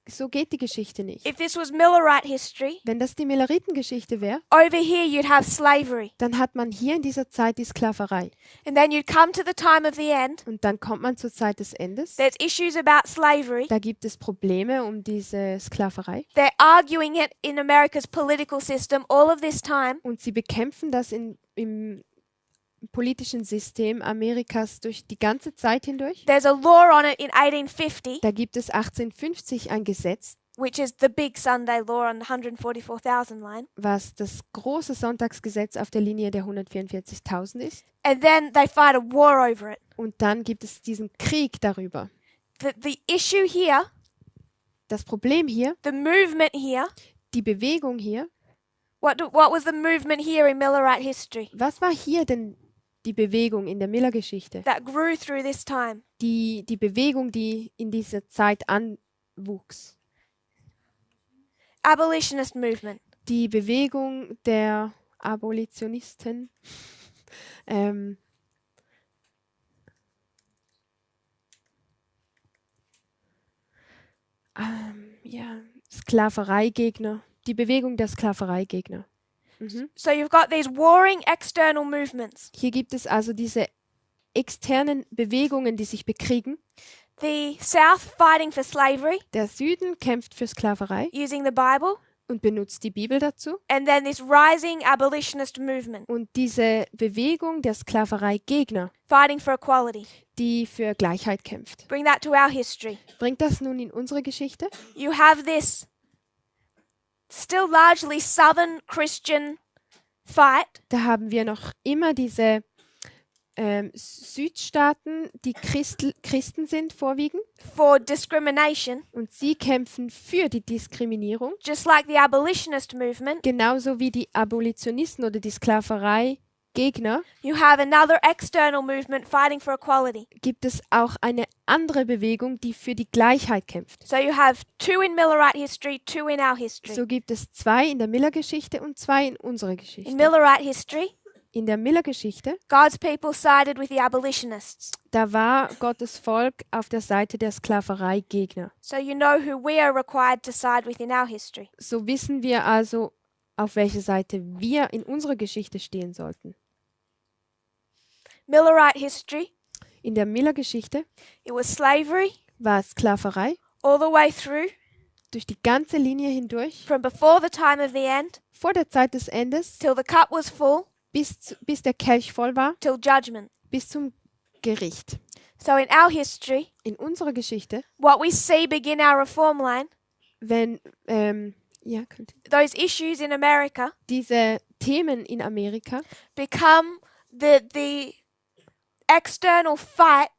so geht die Geschichte nicht. If this was Millerite history, Wenn das die Milleritengeschichte wäre, over here you'd have slavery. dann hat man hier in dieser Zeit die Sklaverei. And then you'd come to the time of the end. Und dann kommt man zur Zeit des Endes. There's issues about slavery. Da gibt es Probleme um diese Sklaverei. They're arguing it in America's political system all of this time. Und sie bekämpfen das im politischen System Amerikas durch die ganze Zeit hindurch. There's a law on it in 1850, Da gibt es 1850 ein Gesetz, which is the big Sunday law on the 144,000 line. was das große Sonntagsgesetz auf der Linie der 144.000 ist. And then they fight a war over it. Und dann gibt es diesen Krieg darüber. The issue here, Das Problem hier, the movement here, die Bewegung hier, what was the movement here in Millerite history was war hier denn die Bewegung in der Miller-Geschichte? that grew through this time? Die Bewegung, die in dieser Zeit anwuchs. Abolitionist movement. Die Bewegung der Abolitionisten. Ja, Sklavereigegner. Die Bewegung der Sklavereigegner. Mhm. So you've got these warring external movements. Hier gibt es also diese externen Bewegungen, die sich bekriegen. The South fighting for slavery Der Süden kämpft für Sklaverei using the Bible, und benutzt die Bibel dazu. and then this rising abolitionist movement Und diese Bewegung der Sklavereigegner, fighting for equality. die für Gleichheit kämpft. Bring that to our history. Bringt das nun in unsere Geschichte? You have this still largely southern Christian fight Da haben wir noch immer diese Südstaaten, die Christen sind vorwiegend. for discrimination, Und sie kämpfen für die Diskriminierung, just like the abolitionist movement genauso wie die Abolitionisten oder die Sklavereigegner Gegner you have another external movement fighting for equality. gibt es auch eine andere Bewegung, die für die Gleichheit kämpft. So you have two in Millerite history, two in our history. So gibt es 2 in der Miller-Geschichte und 2 in unserer Geschichte. In Millerite history, In der Miller-Geschichte, God's people sided with the abolitionists. da war Gottes Volk auf der Seite der Sklaverei-Gegner. So you know who we are required to side with in our history. So wissen wir also, auf welcher Seite wir in unserer Geschichte stehen sollten. Millerite history, In der Miller-Geschichte it was slavery war Sklaverei all the way through, durch die ganze Linie hindurch, from before the time of the end, vor der Zeit des Endes, till the cup was full, bis der Kelch voll war, till judgment. bis zum Gericht. So in our history, In unserer Geschichte, what we see begin our reform line, wenn those issues in America diese Themen in Amerika become the external fight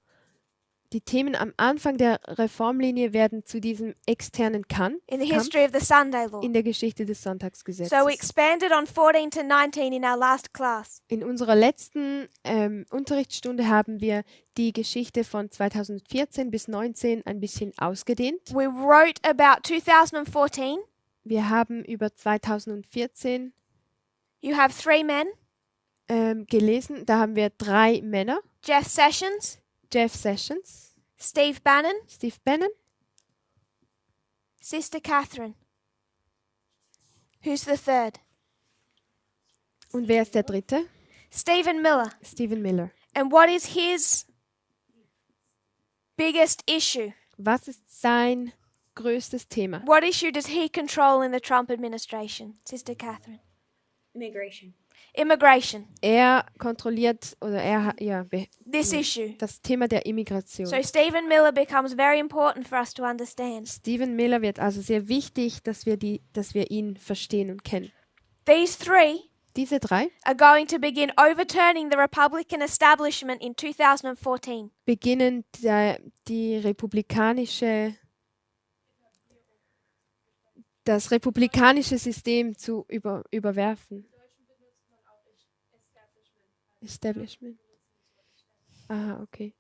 die Themen am Anfang der Reformlinie werden zu diesem externen in the Kampf history of the Sunday law. in der Geschichte des Sonntagsgesetzes. So we expanded on 14 to 19 in our last class. In unserer letzten Unterrichtsstunde haben wir die Geschichte von 2014 bis 19 ein bisschen ausgedehnt. We wrote about 2014. Wir haben über 2014 You have three men, gelesen. Da haben wir 3 Männer. Jeff Sessions, Jeff Sessions, Steve Bannon, Steve Bannon. Sister Catherine. Who's the third? Und wer ist der dritte? Stephen Miller. Stephen Miller. And what is his biggest issue? Was ist sein größtes Thema? What issue does he control in the Trump administration, Sister Catherine? Immigration. Immigration. Er kontrolliert oder This issue. das Thema der Immigration. So Stephen Miller becomes very important for us to understand. Stephen Miller wird also sehr wichtig, dass wir ihn verstehen und kennen. These three Diese 3 are going to begin overturning the Republican establishment in 2014. beginnen das republikanische System zu überwerfen. Establishment. Aha, okay.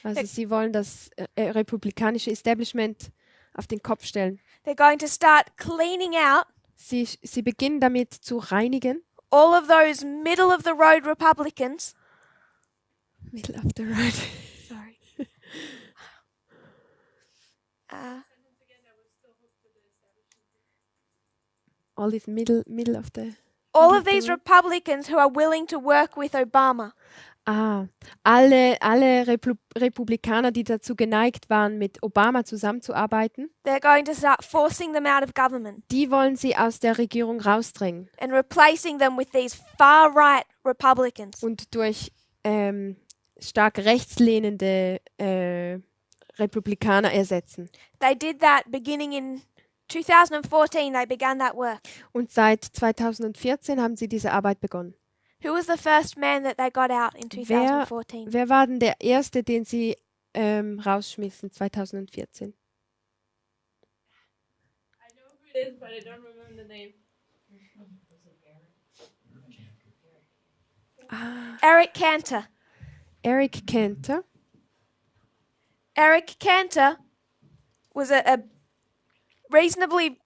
Also sie wollen das republikanische Establishment auf den Kopf stellen. They're going to start cleaning out Sie beginnen damit zu reinigen. all of those middle of the road Republicans. Middle of the road. Sorry. All these middle of the... All of these Republicans who are willing to work with Obama. Alle Republikaner, die dazu geneigt waren, mit Obama zusammenzuarbeiten, They're going to start forcing them out of government die wollen sie aus der Regierung rausdrängen and replacing them with these far-right Republicans. und durch stark rechtslehnende Republikaner ersetzen. They did that beginning in 2014. They began that work. Und seit 2014 haben sie diese Arbeit begonnen. Who was the first man that they got out in 2014? Wer war denn der Erste, den sie rausschmissen 2014? I know who it is, but I don't remember the name. Eric Cantor. Eric Cantor. Eric Cantor was a reasonable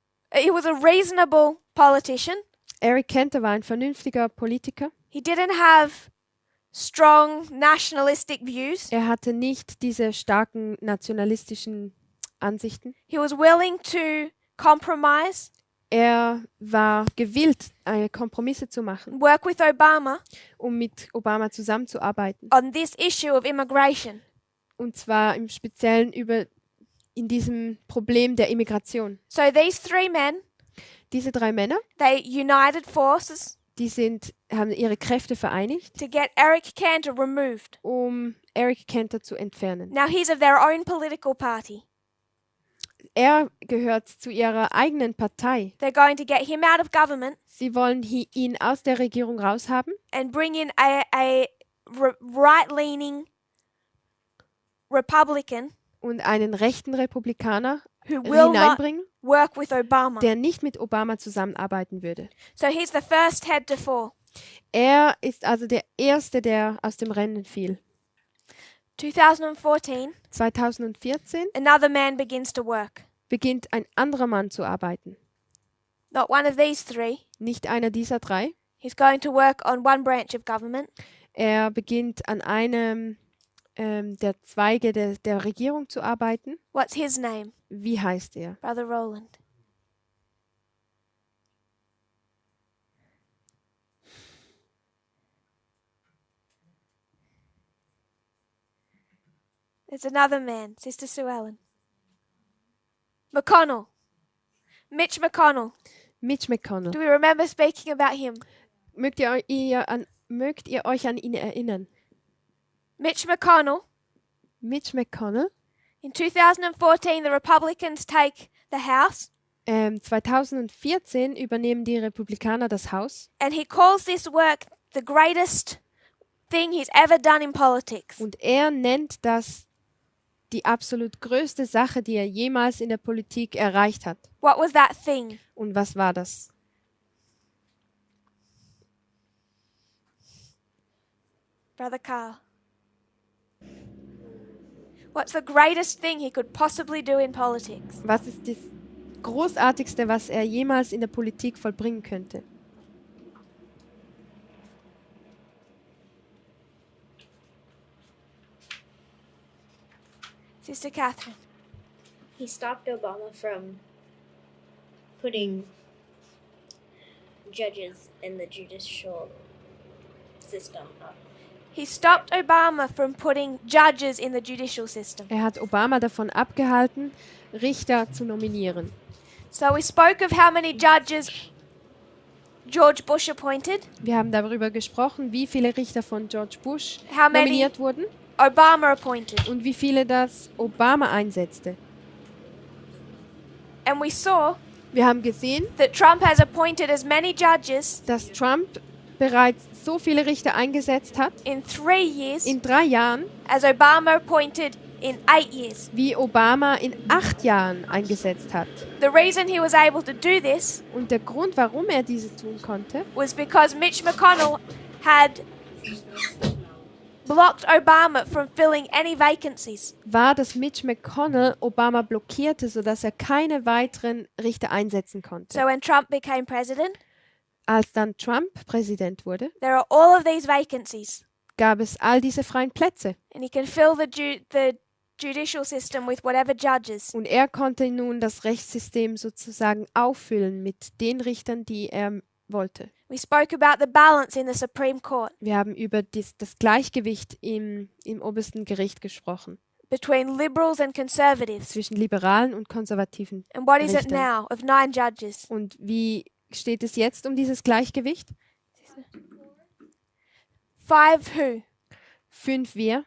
politician. Eric Cantor war ein vernünftiger Politiker. He didn't have strong nationalistic views. Er hatte nicht diese starken nationalistischen Ansichten. He was willing to compromise, Er war gewillt, Kompromisse zu machen, work with Obama um mit Obama zusammenzuarbeiten. on this issue of immigration. Und zwar im Speziellen in diesem Problem der Immigration. So these three men, Diese 3 Männer, they united forces haben ihre Kräfte vereinigt, to get Eric Cantor removed. um Eric Cantor zu entfernen. Now he's of their own political party. Er gehört zu ihrer eigenen Partei. They're going to get him out of government Sie wollen ihn aus der Regierung raushaben and bring in a right-leaning Republican und einen rechten Republikaner who will not hineinbringen, work with Obama. der nicht mit Obama zusammenarbeiten würde. So he's the first head to fall. Er ist also der Erste, der aus dem Rennen fiel. 2014, 2014 another man begins to work. beginnt ein anderer Mann zu arbeiten. Not one of these three. Nicht einer dieser drei. He's going to work on one branch of government. Er beginnt an einem der Zweige der Regierung zu arbeiten. What's his name? Wie heißt er? Brother Roland. There's another man, Sister Sue Ellen. McConnell. Mitch McConnell. Mitch McConnell. Do we remember speaking about him? Mögt ihr euch an ihn erinnern? Mitch McConnell. Mitch McConnell. In 2014, the Republicans take the House, 2014 übernehmen die Republikaner das Haus and he calls this work the greatest thing he's ever done in politics. und er nennt das die absolut größte Sache, die er jemals in der Politik erreicht hat. What was that thing? Und was war das? Brother Carl. What's the greatest thing he could possibly do in politics? Was ist das Großartigste, was er jemals in der Politik vollbringen könnte? Sister Catherine. He stopped Obama from putting judges in the judicial system up. He stopped Obama from putting judges in the judicial system. Er hat Obama davon abgehalten, Richter zu nominieren. So we spoke of how many judges George Bush appointed, Wir haben darüber gesprochen, wie viele Richter von George Bush How many? nominiert wurden Obama appointed. und wie viele das Obama einsetzte. And we saw Wir haben gesehen, that Trump has appointed as many judges dass Trump bereits so viele Richter eingesetzt hat in 3 years in 3 Jahren, as Obama appointed in 8 years. wie Obama in 8 Jahren eingesetzt hat. The reason he was able to do this Und der Grund, warum er dieses tun konnte, was because Mitch McConnell had blocked Obama from filling any vacancies. war, dass Mitch McConnell Obama blockierte, sodass er keine weiteren Richter einsetzen konnte. So when Trump became president, Als dann Trump Präsident wurde, there are all of these vacancies, gab es all diese freien Plätze. and he can fill the judicial system with whatever judges. Und er konnte nun das Rechtssystem sozusagen auffüllen mit den Richtern, die er wollte. We spoke about the balance in the Supreme Court Wir haben über das Gleichgewicht im obersten Gericht gesprochen, between liberals and conservatives. zwischen Liberalen und Konservativen. And what is it Richter. now of 9 judges? Und wie steht es jetzt um dieses Gleichgewicht? 5 who? 5 wir,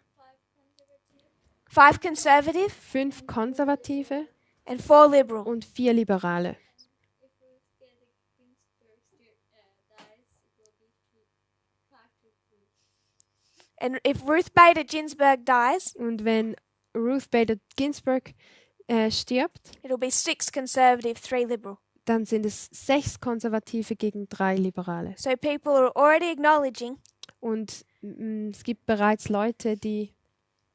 5 conservative 5 Konservative and 4 liberal. und 4 Liberale. And if Ruth Bader Ginsburg dies, Und wenn Ruth Bader Ginsburg stirbt, it'll be 6 conservative, 3 liberal. dann sind es 6 Konservative gegen 3 Liberale. So people are already acknowledging, Und es gibt bereits Leute, die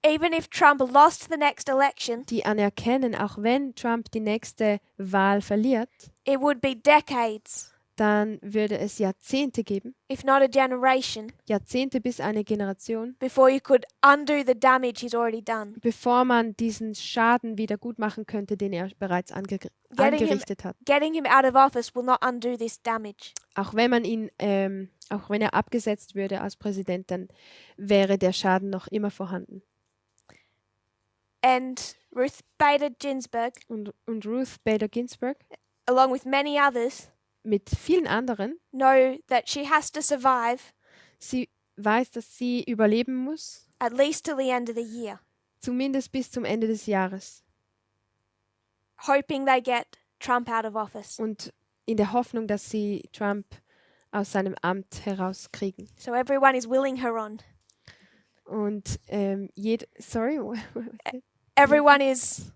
even if Trump lost the next election, anerkennen, auch wenn Trump die nächste Wahl verliert, it would be decades, dann würde es Jahrzehnte geben, if not a generation, Jahrzehnte bis eine Generation, before you could undo the damage he's already done. bevor man diesen Schaden wieder gut machen könnte, den er bereits angerichtet hat. Getting him out of office will not undo this damage. Auch wenn auch wenn er abgesetzt würde als Präsident, dann wäre der Schaden noch immer vorhanden. And Ruth Bader Ginsburg, Und Ruth Bader Ginsburg along with many others, mit vielen anderen, know that she has to survive sie weiß, dass sie überleben muss, at least till the end of the year, zumindest bis zum Ende des Jahres. hoping they get Trump out of office. Und in der Hoffnung, dass sie Trump aus seinem Amt herauskriegen. So everyone is willing her on. Und sorry, what was it? Everyone is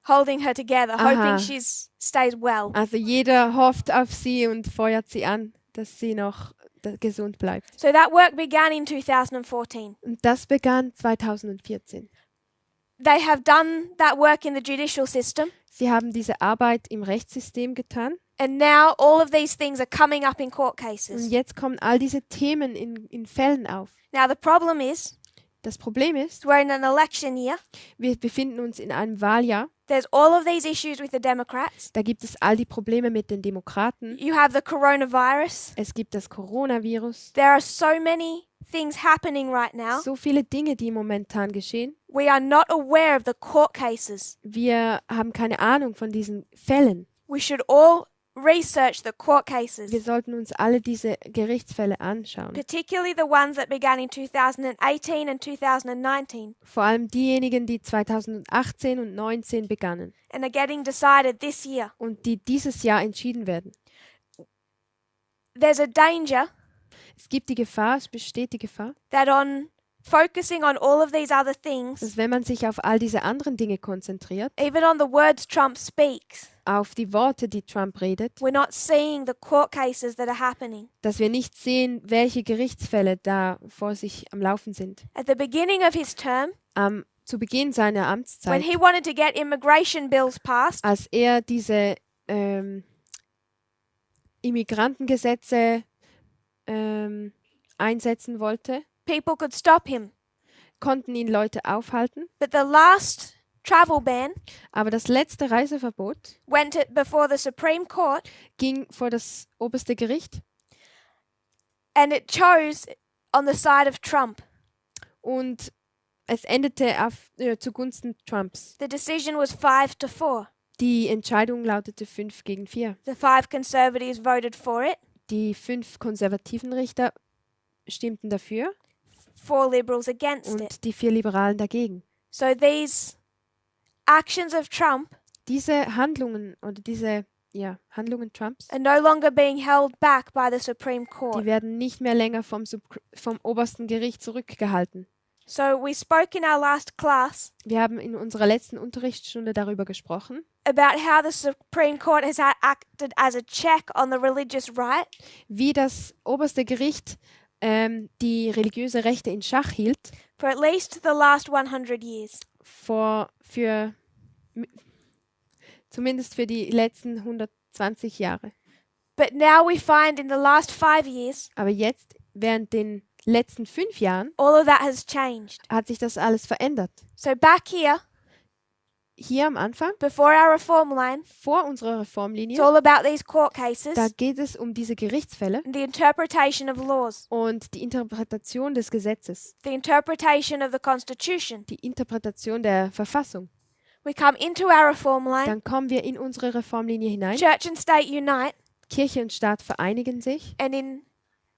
holding her together, Aha. hoping she stays well. Also jeder hofft auf sie und feuert sie an, dass sie noch gesund bleibt. So that work began in 2014. Und das begann 2014. They have done that work in the judicial system, Sie haben diese Arbeit im Rechtssystem getan and now all of these things are coming up in court und cases. jetzt kommen all diese Themen in Fällen auf. Now the problem is, Das Problem ist, we're in an election year. wir befinden uns in einem Wahljahr. There's all of these issues with the Democrats. Da gibt es all die Probleme mit den Demokraten. You have the coronavirus. Es gibt das Coronavirus. There are so many things happening right now. So viele Dinge, die momentan geschehen. We are not aware of the court cases. Wir haben keine Ahnung von diesen Fällen. We should all research the court Wir cases, sollten uns alle diese Gerichtsfälle anschauen. particularly the ones that began in 2018 and 2019 Vor allem diejenigen, die 2018 und 2019 begannen and are getting decided this year. und die dieses Jahr entschieden werden. There's a danger Es gibt die Gefahr, es besteht die Gefahr, that on focusing on all of these other things, dass wenn man sich auf all diese anderen Dinge konzentriert, even on the words Trump speaks, auf die Worte, die Trump redet, we're not seeing the court cases that are happening. dass wir nicht sehen, welche Gerichtsfälle da vor sich am Laufen sind. At the beginning of his term, Zu Beginn seiner when Amtszeit, he wanted to get immigration bills passed, als er diese Immigrantengesetze einsetzen wollte, people could stop him. konnten ihn Leute aufhalten. But the last travel ban Aber das letzte Reiseverbot before the Supreme Court, ging vor das oberste Gericht and it chose on the side of Trump. und es endete zugunsten Trumps. The decision was 5-4. Die Entscheidung lautete 5-4. The 5 conservatives voted for it, Die 5 konservativen Richter stimmten dafür 4 liberals against it. und die 4 Liberalen dagegen. So these actions of Trump Diese Handlungen oder diese Handlungen Trumps, are no longer being held back by the Supreme die Court. werden nicht mehr länger vom obersten Gericht zurückgehalten. So we spoke in our last class Wir haben in unserer letzten Unterrichtsstunde darüber gesprochen, about how the Supreme Court has acted as a check on the religious right, wie das oberste Gericht die religiöse Rechte in Schach hielt, for at least the last 100 years. Zumindest für die letzten 120 Jahre. But now we find in the last 5 years, Aber jetzt, während den letzten 5 Jahren, all of that has changed. hat sich das alles verändert. So back here, Hier am Anfang, before our reform line, vor unserer it's Reformlinie, all about these court cases da geht es um diese Gerichtsfälle and the interpretation of laws, und die Interpretation des Gesetzes, the interpretation of the Constitution. die Interpretation der Verfassung. We come into our reform line, Dann kommen wir in unsere Reformlinie hinein. church and state unite, Kirche und Staat vereinigen sich and in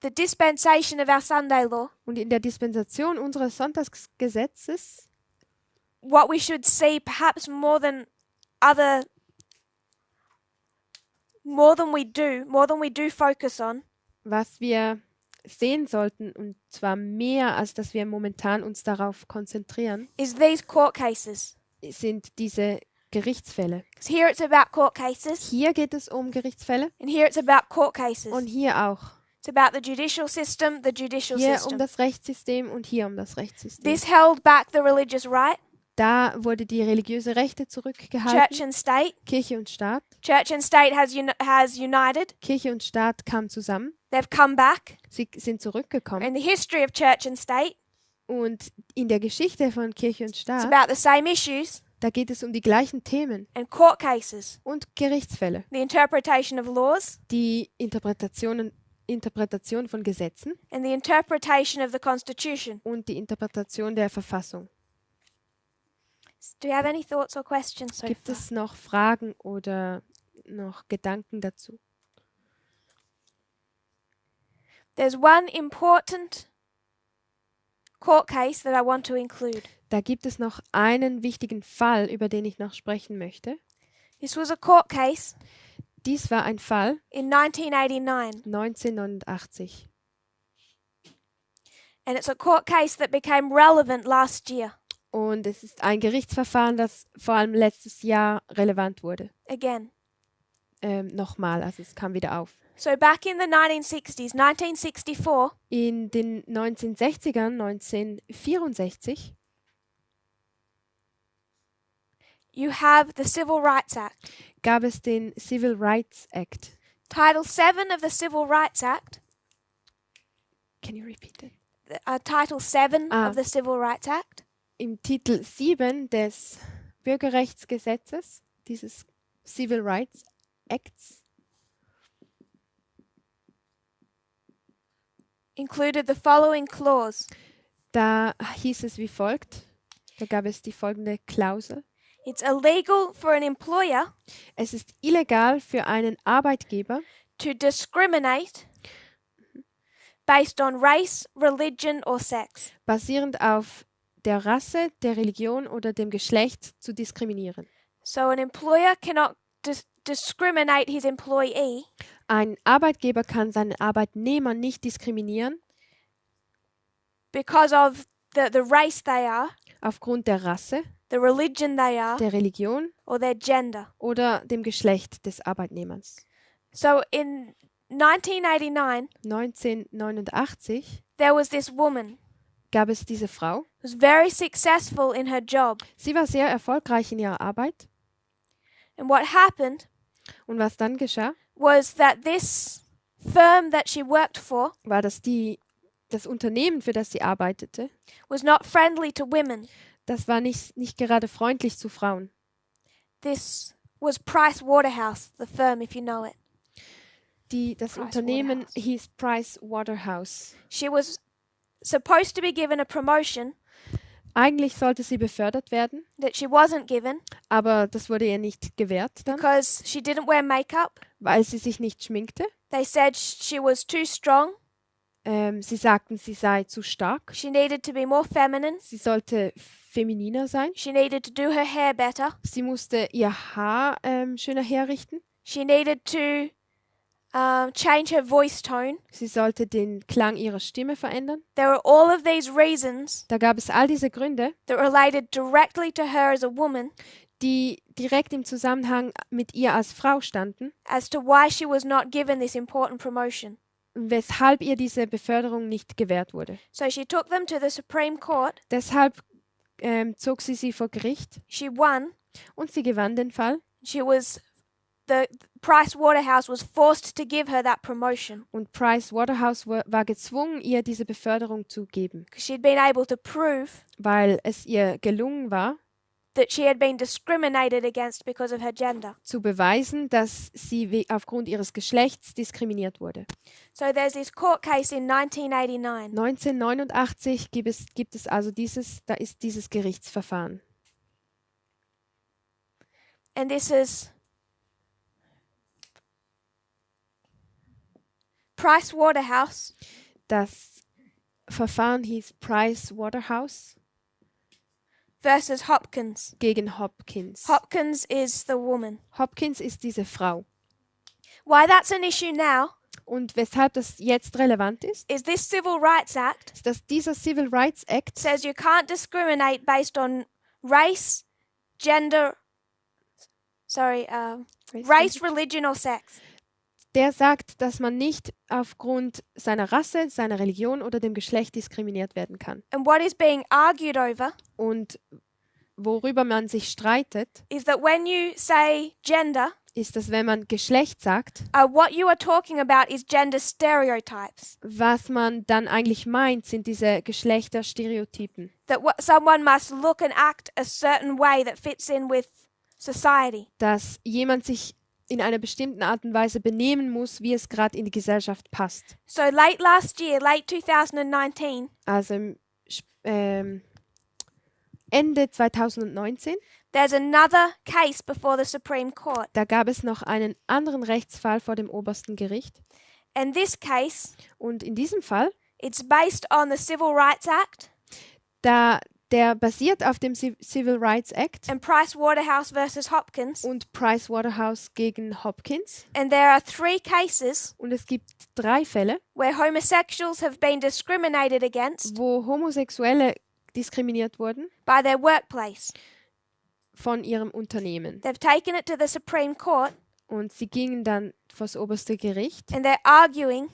the dispensation of our Sunday law, und in der Dispensation unseres Sonntagsgesetzes, what we should see perhaps more than we do focus on, was wir sehen sollten, und zwar mehr, als dass wir momentan uns darauf konzentrieren, is these court cases. sind diese Gerichtsfälle. 'Cause here it's about court cases, Hier geht es um Gerichtsfälle and here it's about court cases. und hier auch. It's about the judicial system, Hier um system. das Rechtssystem und hier um das Rechtssystem. This held back the religious right, Da wurde die religiöse Rechte church zurückgehalten. and state. Kirche und Staat. Church and state has united. Kirche und Staat kamen zusammen. They've come back. Sie sind zurückgekommen. In the history of church and state, Und in der Geschichte von Kirche und it's Staat, about the same issues da geht es um die gleichen Themen and court cases. und Gerichtsfälle. The interpretation of laws Die Interpretation von Gesetzen and the interpretation of the Constitution. und die Interpretation der Verfassung. Do you have any thoughts or questions so Gibt far? es noch Fragen oder noch Gedanken dazu? There's one important court case that I want to include. Da gibt es noch einen wichtigen Fall, über den ich noch sprechen möchte. This was a court case Dies war ein Fall in 1989, 1989 and it's a court case that became relevant last year und es ist ein Gerichtsverfahren, das vor allem letztes Jahr relevant wurde. again. Nochmal, also es kam wieder auf. So back in the 1960s, 1964, In den 1960ern, 1964, you have the Civil Rights Act. gab es den Civil Rights Act. Title 7 of the Civil Rights Act, Can you repeat it? Title 7 Ah. of the Civil Rights Act Im Titel 7 des Bürgerrechtsgesetzes, dieses Civil Rights Acts, included the following clause. da hieß es wie folgt, da gab es die folgende Klausel. It's illegal for an employer Es ist illegal für einen Arbeitgeber, to discriminate based on race, religion, or sex. basierend auf der Rasse, der Religion oder dem Geschlecht zu diskriminieren. So an employer cannot discriminate his employee Ein Arbeitgeber kann seinen Arbeitnehmer nicht diskriminieren because of the race they are, aufgrund der Rasse, the religion they are, der Religion or their gender. oder dem Geschlecht des Arbeitnehmers. So in 1989, 1989 there was this woman gab es diese Frau. who was very successful in her job. Sie war sehr erfolgreich in ihrer Arbeit. And what happened Und was dann geschah, was that this firm that she worked for war, dass das Unternehmen, für das sie arbeitete, was not friendly to women. das war nicht gerade freundlich zu Frauen. This was Price Waterhouse, the firm, if you know it. Das Price Unternehmen Waterhouse. hieß Price Waterhouse. She was supposed to be given a promotion Eigentlich sollte sie befördert werden, that she wasn't given aber das wurde ihr nicht gewährt dann, because she didn't wear makeup. weil sie sich nicht schminkte. They said she was too strong. Sie sagten, sie sei zu stark. She needed to be more feminine. Sie sollte femininer sein. She needed to do her hair better. Sie musste ihr Haar schöner herrichten. She needed to change her voice tone. Sie sollte den Klang ihrer Stimme verändern. There were all of these reasons Da gab es all diese Gründe, that related directly to her as a woman die direkt im Zusammenhang mit ihr als Frau standen, as to why she was not given this important promotion. weshalb ihr diese Beförderung nicht gewährt wurde. So she took them to the Supreme Court. Deshalb zog sie vor Gericht She won. und sie gewann den Fall. The Price Waterhouse was forced to give her that promotion Und Price Waterhouse war gezwungen, ihr diese Beförderung zu geben, because she'd been able to prove weil es ihr gelungen war, that she had been discriminated against because of her gender. zu beweisen, dass sie aufgrund ihres Geschlechts diskriminiert wurde. So there's this court case in 1989. 1989 gibt es also dieses Gerichtsverfahren. And this is Price Waterhouse Das Verfahren hieß Price Waterhouse versus Hopkins. gegen Hopkins. Hopkins is the woman. Hopkins ist diese Frau. Why that's an issue now Und weshalb das jetzt relevant ist, is this Civil Rights Act ist, dass dieser Civil Rights Act says you can't discriminate based on race, gender, race, religion, or sex. der sagt, dass man nicht aufgrund seiner Rasse, seiner Religion oder dem Geschlecht diskriminiert werden kann. And what is being argued over Und worüber man sich streitet, is that when you say gender, ist, dass wenn man Geschlecht sagt, what you are talking about is gender stereotypes. was man dann eigentlich meint, sind diese Geschlechterstereotypen. That someone must look and act a certain way that fits in with society. Dass jemand sich in einer bestimmten Art und Weise benehmen muss, wie es gerade in die Gesellschaft passt. So late 2019, Also Ende 2019, there's another case before the Supreme Court. da gab es noch einen anderen Rechtsfall vor dem obersten Gericht. And this case, Und in diesem Fall, it's based on the Civil Rights Act der basiert auf dem Civil Rights Act and Price Waterhouse versus Hopkins. und Price Waterhouse gegen Hopkins. And there are 3 cases Und es gibt 3 Fälle, where homosexuals have been discriminated against wo Homosexuelle diskriminiert wurden by their workplace. von ihrem Unternehmen. They've taken it to the Supreme Court, Und sie gingen dann vors oberste Gericht. and they're arguing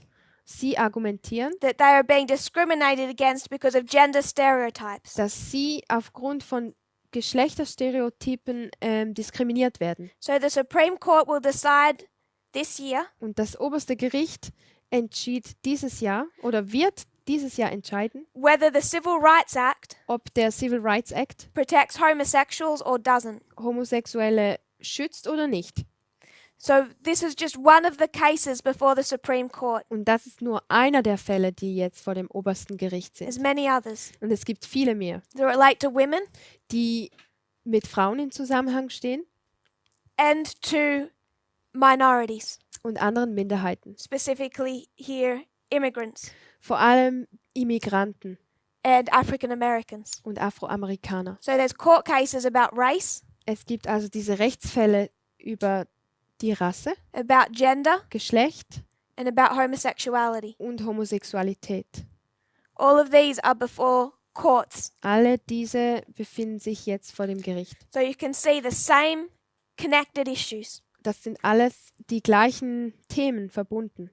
Sie argumentieren, that they are being discriminated against because of gender stereotypes. dass sie aufgrund von Geschlechterstereotypen diskriminiert werden. So the Supreme Court will decide this year Und das oberste Gericht entschied dieses Jahr oder wird dieses Jahr entscheiden, whether the Civil Rights Act ob der Civil Rights Act protects homosexuals or doesn't. Homosexuelle schützt oder nicht. So this is just one of the cases before the Supreme Court. Und das ist nur einer der Fälle, die jetzt vor dem obersten Gericht There's sind. many others Und es gibt viele mehr, that relate to women die mit Frauen in Zusammenhang stehen and to minorities, und anderen Minderheiten. specifically here immigrants Vor allem Immigranten and African Americans. und Afroamerikaner. So there's court cases about race, Es gibt also diese Rechtsfälle über die Rasse, about gender, Geschlecht and about homosexuality. und Homosexualität. All of these are before courts. Alle diese befinden sich jetzt vor dem Gericht. So you can see the same connected issues. Das sind alles die gleichen Themen verbunden.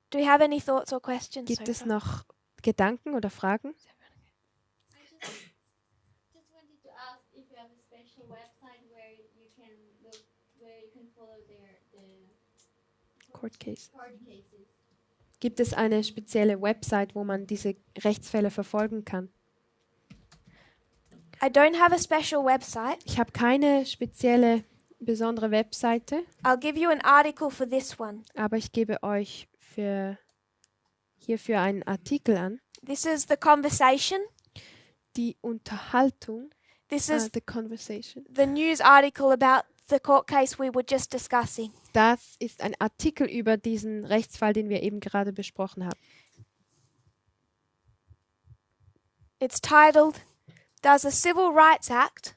Do we have any thoughts or questions? Gibt so es far? noch Gedanken oder Fragen? Just wanted to ask if you have a special website where you can look, where you can follow the Court case. court cases. Gibt es eine spezielle Website, wo man diese Rechtsfälle verfolgen kann? I don't have a special website. Ich habe keine spezielle, besondere Webseite, I'll give you an article for this one. aber ich gebe euch hierfür einen Artikel an. This is the conversation. Die Unterhaltung, This is the conversation. the news article about the court case we were just discussing. Das ist ein Artikel über diesen Rechtsfall, den wir eben gerade besprochen haben. It's titled, Does the Civil Rights Act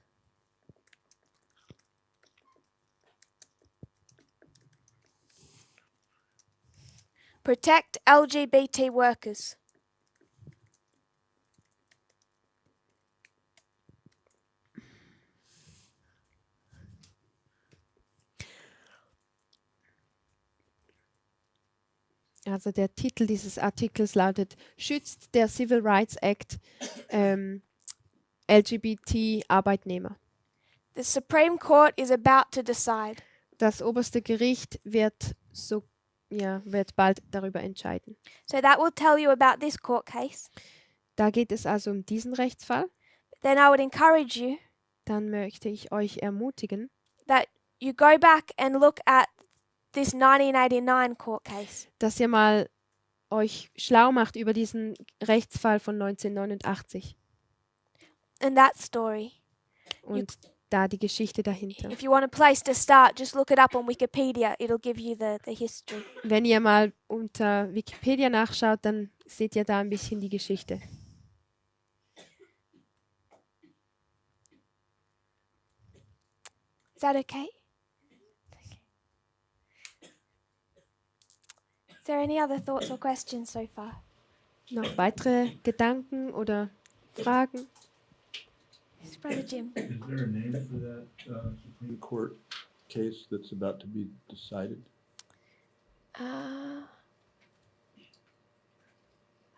protect LGBT workers? Also der Titel dieses Artikels lautet: Schützt der Civil Rights Act LGBT-Arbeitnehmer? The Supreme Court is about to decide. Das oberste Gericht wird bald darüber entscheiden. So that will tell you about this court case. Da geht es also um diesen Rechtsfall. Then I would encourage you Dann möchte ich euch ermutigen, that you go back and look at this 1989 court case. dass ihr mal euch schlau macht über diesen Rechtsfall von 1989 And that story. und da die Geschichte dahinter. If you want a place to start, just look it up on Wikipedia. It'll give you the history. Wenn ihr mal unter Wikipedia nachschaut, dann seht ihr da ein bisschen die Geschichte. Is that okay? Is there any other thoughts or questions so far? Noch weitere Gedanken oder Fragen? Yes, Brother Jim. Is there a name for that Supreme Court case that's about to be decided? I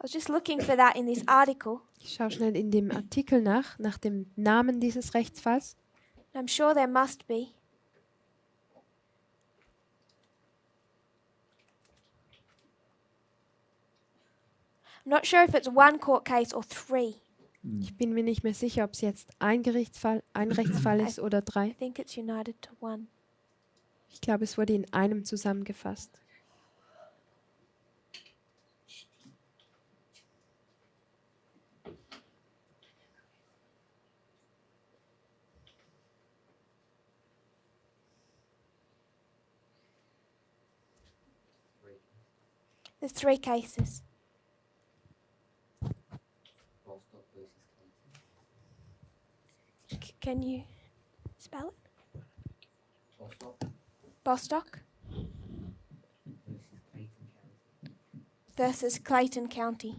was just looking for that in this article. Ich schaue schnell in dem Artikel nach dem Namen dieses Rechtsfalls. I'm sure there must be. I'm not sure if it's one court case or three. Ich bin mir nicht mehr sicher, ob es jetzt ein Rechtsfall ist oder I 3. think it's united to one. Ich glaube, es wurde in einem zusammengefasst. There's three cases. Can you spell it? Bostock versus Clayton County.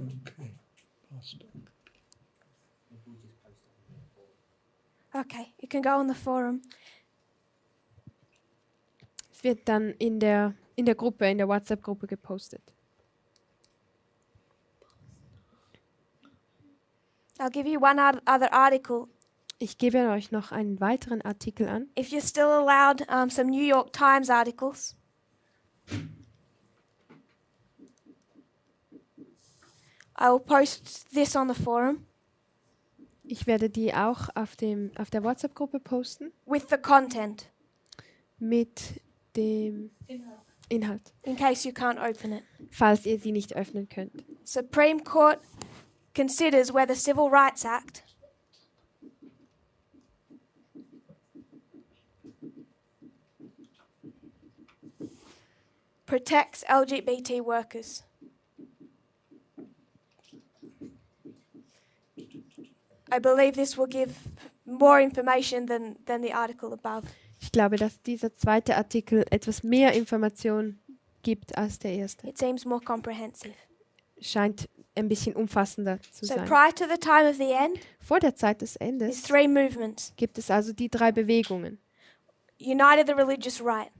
Okay. Boston. Okay, you can go on the forum. Das wird dann in der Gruppe, in der WhatsApp-Gruppe gepostet. I'll give you one other article. Ich gebe euch noch einen weiteren Artikel an. If you're still allowed some New York Times articles. I will post this on the forum Ich werde die auch auf der WhatsApp-Gruppe posten with the content mit dem Inhalt, in case you can't open it. falls ihr sie nicht öffnen könnt. Supreme Court considers whether Civil Rights Act protects LGBT workers. I believe this will give more information than the article above. Ich glaube, dass dieser zweite Artikel etwas mehr Information gibt als der erste. It seems more comprehensive. Scheint ein bisschen umfassender zu So sein. prior to the time of the end, Vor der Zeit des there's Endes 3 movements. gibt es also die 3 Bewegungen, United the religious right.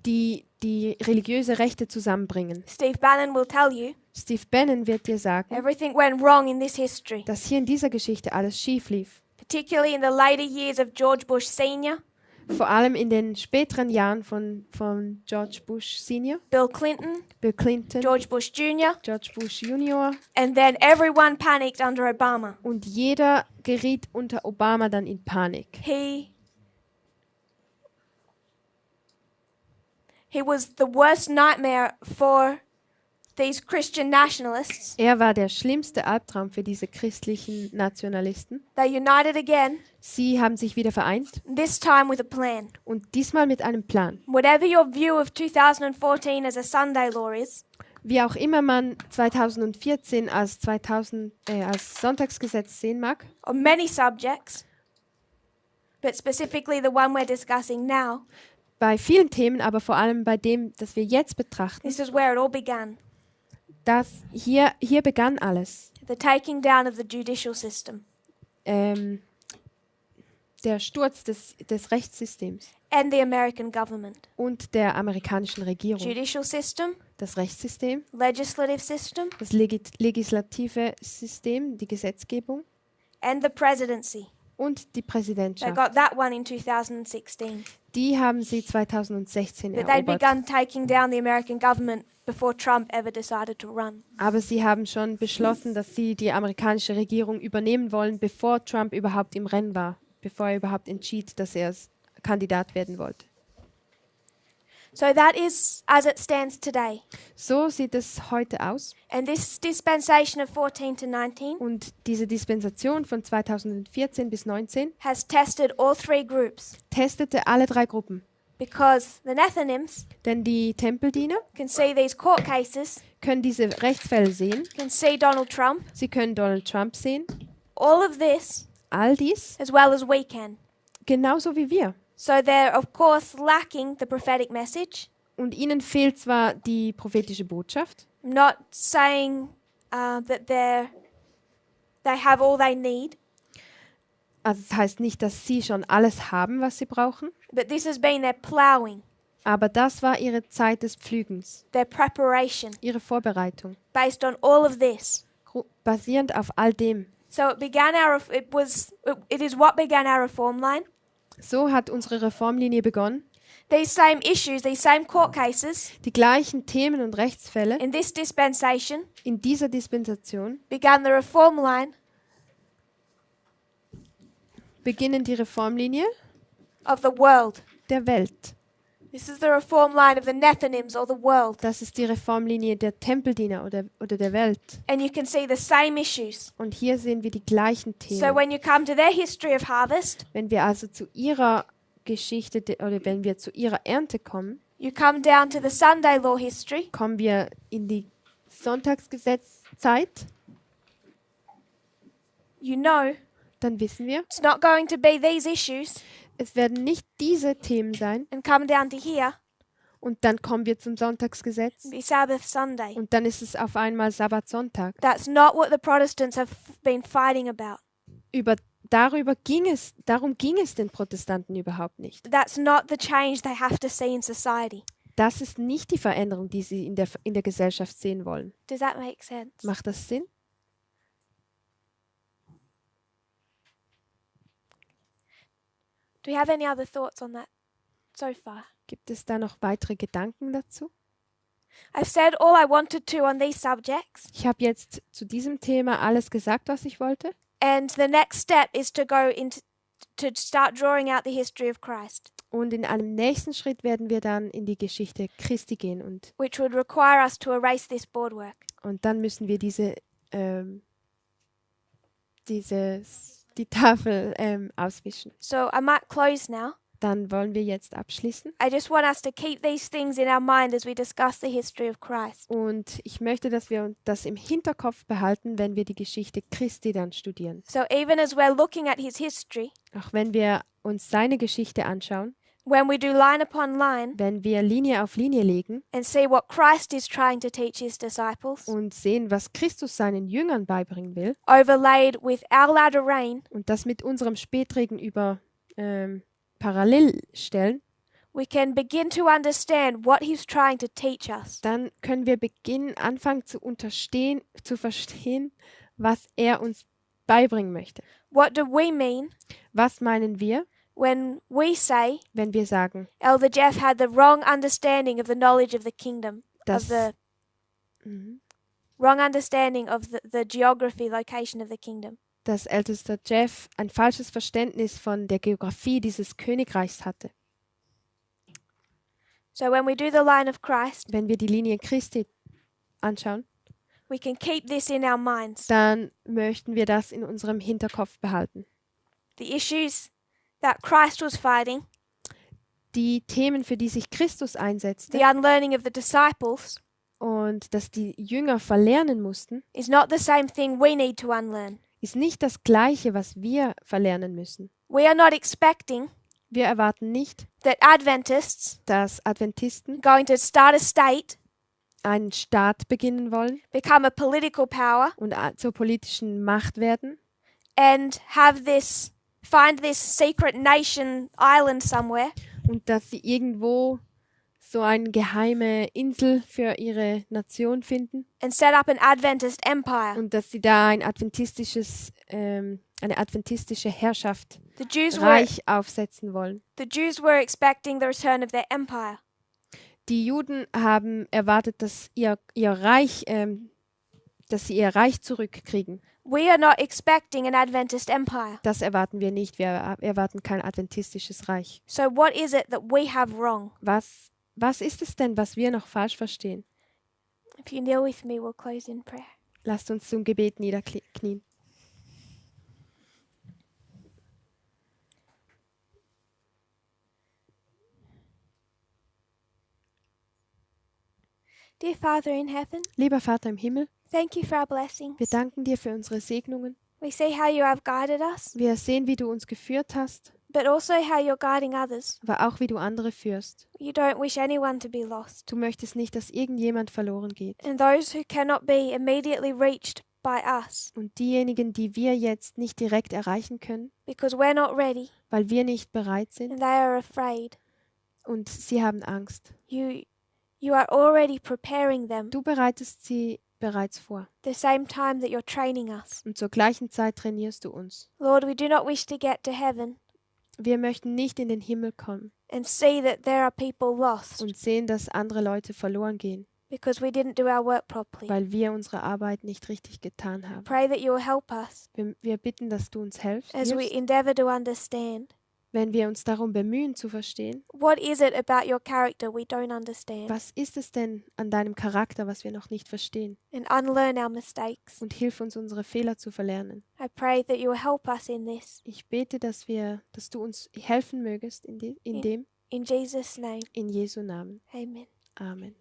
die die religiöse Rechte zusammenbringen. Steve Bannon will tell you Steve Bannon wird dir sagen, everything went wrong in this history, dass hier in dieser Geschichte alles schief lief. particularly in the later years of George Bush Sr., Vor allem in den späteren Jahren von George Bush Senior, Bill Clinton, Bill Clinton, George Bush Jr., George Bush Junior, and then everyone panicked under Obama. und jeder geriet unter Obama dann in Panik. He was the worst nightmare for these Christian nationalists. Er war der schlimmste Albtraum für diese christlichen Nationalisten. They united again, Sie haben sich wieder vereint this time with a plan. und diesmal mit einem Plan. Whatever your view of 2014 as a Sunday law is, Wie auch immer man 2014 als Sonntagsgesetz sehen mag, on many subjects, but specifically the one we're discussing now, bei vielen Themen, aber vor allem bei dem, das wir jetzt betrachten, this is where it all began. hier begann alles. The taking down of the judicial system Der Sturz des Rechtssystems and the American government. und der amerikanischen Regierung. Judicial system, Das Rechtssystem, legislative system, das legislative System, die Gesetzgebung and the presidency. und die They Präsidentschaft. got that one in 2016. Die haben sie 2016 But they'd erobert. begun taking down the American government before Trump ever decided to run. Aber sie haben schon beschlossen, dass sie die amerikanische Regierung übernehmen wollen, bevor Trump überhaupt im Rennen war, bevor er überhaupt entschied, dass er Kandidat werden wollte. So that is as it stands today. So sieht es heute aus. And this dispensation of 14 to 19 Und diese Dispensation von 2014 bis 19 has tested all 3 groups testete alle 3 Gruppen. because the Nethinims Denn die Tempeldiener can see these court cases, können diese Rechtsfälle sehen. can see Donald Trump, Sie können Donald Trump sehen. all of this, All dies, as well as we can. genauso wie wir. So they're, of course, lacking the prophetic message. Und ihnen fehlt zwar die prophetische Botschaft. I'm not saying that they have all they need, Also das heißt nicht, dass sie schon alles haben, was sie brauchen. but this has been their ploughing, Aber das war ihre Zeit des Pflügens, their preparation, ihre Vorbereitung, based on all of this. basierend auf all dem. So it is what began our reform line. So hat unsere Reformlinie begonnen. These same issues, these same court cases Die gleichen Themen und Rechtsfälle in this dispensation in dieser Dispensation began the reform line beginnen die Reformlinie of the world. der Welt. This is the reform line of the Nethinims or the world. Das ist die Reformlinie der Tempeldiener oder der Welt. And you can see the same issues. Und hier sehen wir die gleichen So Themen. when you come to their history of harvest, Wenn wir also zu ihrer Geschichte oder wenn wir zu ihrer Ernte kommen, you come down to the Sunday law history, kommen wir in die Sonntagsgesetzzeit, you know dann wissen wir, it's not going to be these issues, es werden nicht diese Themen sein and come down to here und dann kommen wir zum Sonntagsgesetz and be Sabbath Sunday. und dann ist es auf einmal Sabbatsonntag. That's not what the Protestants have been fighting about. Über darum ging es den Protestanten überhaupt nicht. That's not the change they have to see in society. Das ist nicht die Veränderung, die sie in der Gesellschaft sehen wollen. Does that make sense? Macht das Sinn? Do you have any other thoughts on that so far? Gibt es da noch weitere Gedanken dazu? I've said all I wanted to on these subjects, Ich habe jetzt zu diesem Thema alles gesagt, was ich wollte. and the next step is to go into to start drawing out the history of Christ, Und in einem nächsten Schritt werden wir dann in die Geschichte Christi gehen. which would require us to erase this boardwork. Und dann müssen wir die Tafel auswischen. So I might close now. Dann wollen wir jetzt abschließen. I just want us to keep these things in our mind as we discuss the history of Christ. Und ich möchte, dass wir das im Hinterkopf behalten, wenn wir die Geschichte Christi dann studieren. So even as we're looking at his history, Auch wenn wir uns seine Geschichte anschauen, when we do line upon line wenn wir Linie auf Linie legen and see what Christ is trying to teach his disciples, und sehen, was Christus seinen Jüngern beibringen will, overlaid with our latter rain, und das mit unserem Spätregen parallel stellen, we can begin to understand what he's trying to teach us. dann können wir anfangen zu verstehen, was er uns beibringen möchte. What do we mean Was meinen wir, when we say wenn wir sagen, Elder Jeff had the wrong understanding of the knowledge of the kingdom, dass, of the Mhm. wrong understanding of the geography, location of the kingdom? dass ältester Jeff ein falsches Verständnis von der Geografie dieses Königreichs hatte? So when we do the line of Christ, Wenn wir die Linie Christi anschauen, we can keep this in our minds. dann möchten wir das in unserem Hinterkopf behalten. The issues that Christ was fighting, Die Themen, für die sich Christus einsetzte the unlearning of the disciples, und dass die Jünger verlernen mussten, is not the same thing we need to unlearn. ist nicht das Gleiche, was wir verlernen müssen. We are not expecting Wir erwarten nicht, that Adventists dass Adventisten are going to start a state, einen Staat beginnen wollen become a political power, und zur politischen Macht werden and find this secret nation island somewhere und dass sie irgendwo so eine geheime Insel für ihre Nation finden and set up an Adventist empire. und dass sie da eine adventistische Herrschaft, The Jews Reich aufsetzen wollen. were expecting the return of their empire. Die Juden haben erwartet, dass sie ihr Reich zurückkriegen. We are not expecting an Adventist empire. Das erwarten wir nicht. Wir erwarten kein adventistisches Reich. So what is it that we have wrong? Was ist es denn, was wir noch falsch verstehen? If you kneel with me, we'll close in prayer. Lasst uns zum Gebet niederknien. Dear Father in heaven, Lieber Vater im Himmel, thank you for our blessings. wir danken dir für unsere Segnungen. We see how you have guided us, Wir sehen, wie du uns geführt hast, but also how you're guiding others. aber auch, wie du andere führst. You don't wish anyone to be lost. Du möchtest nicht, dass irgendjemand verloren geht. And those who cannot be immediately reached by us, Und diejenigen, die wir jetzt nicht direkt erreichen können, because we're not ready weil wir nicht bereit sind and they are afraid, und sie haben Angst. you are already preparing them Du bereitest sie bereits vor. the same time that you're training us. Und zur gleichen Zeit trainierst du uns. Lord, we do not wish to get to heaven Wir möchten nicht in den Himmel kommen and see that there are people lost und sehen, dass andere Leute verloren gehen, because we didn't do our work properly. weil wir unsere Arbeit nicht richtig getan haben. Pray that you will help us Wir bitten, dass du uns helfst, as we endeavor to understand. wenn wir uns darum bemühen zu verstehen, What is it about your character we don't understand? was ist es denn an deinem Charakter, was wir noch nicht verstehen? And unlearn our mistakes. Und hilf uns, unsere Fehler zu verlernen. I pray that you will help us in this. Ich bete, dass du uns helfen mögest in dem, In Jesus' name, in Jesu Namen. amen. Amen.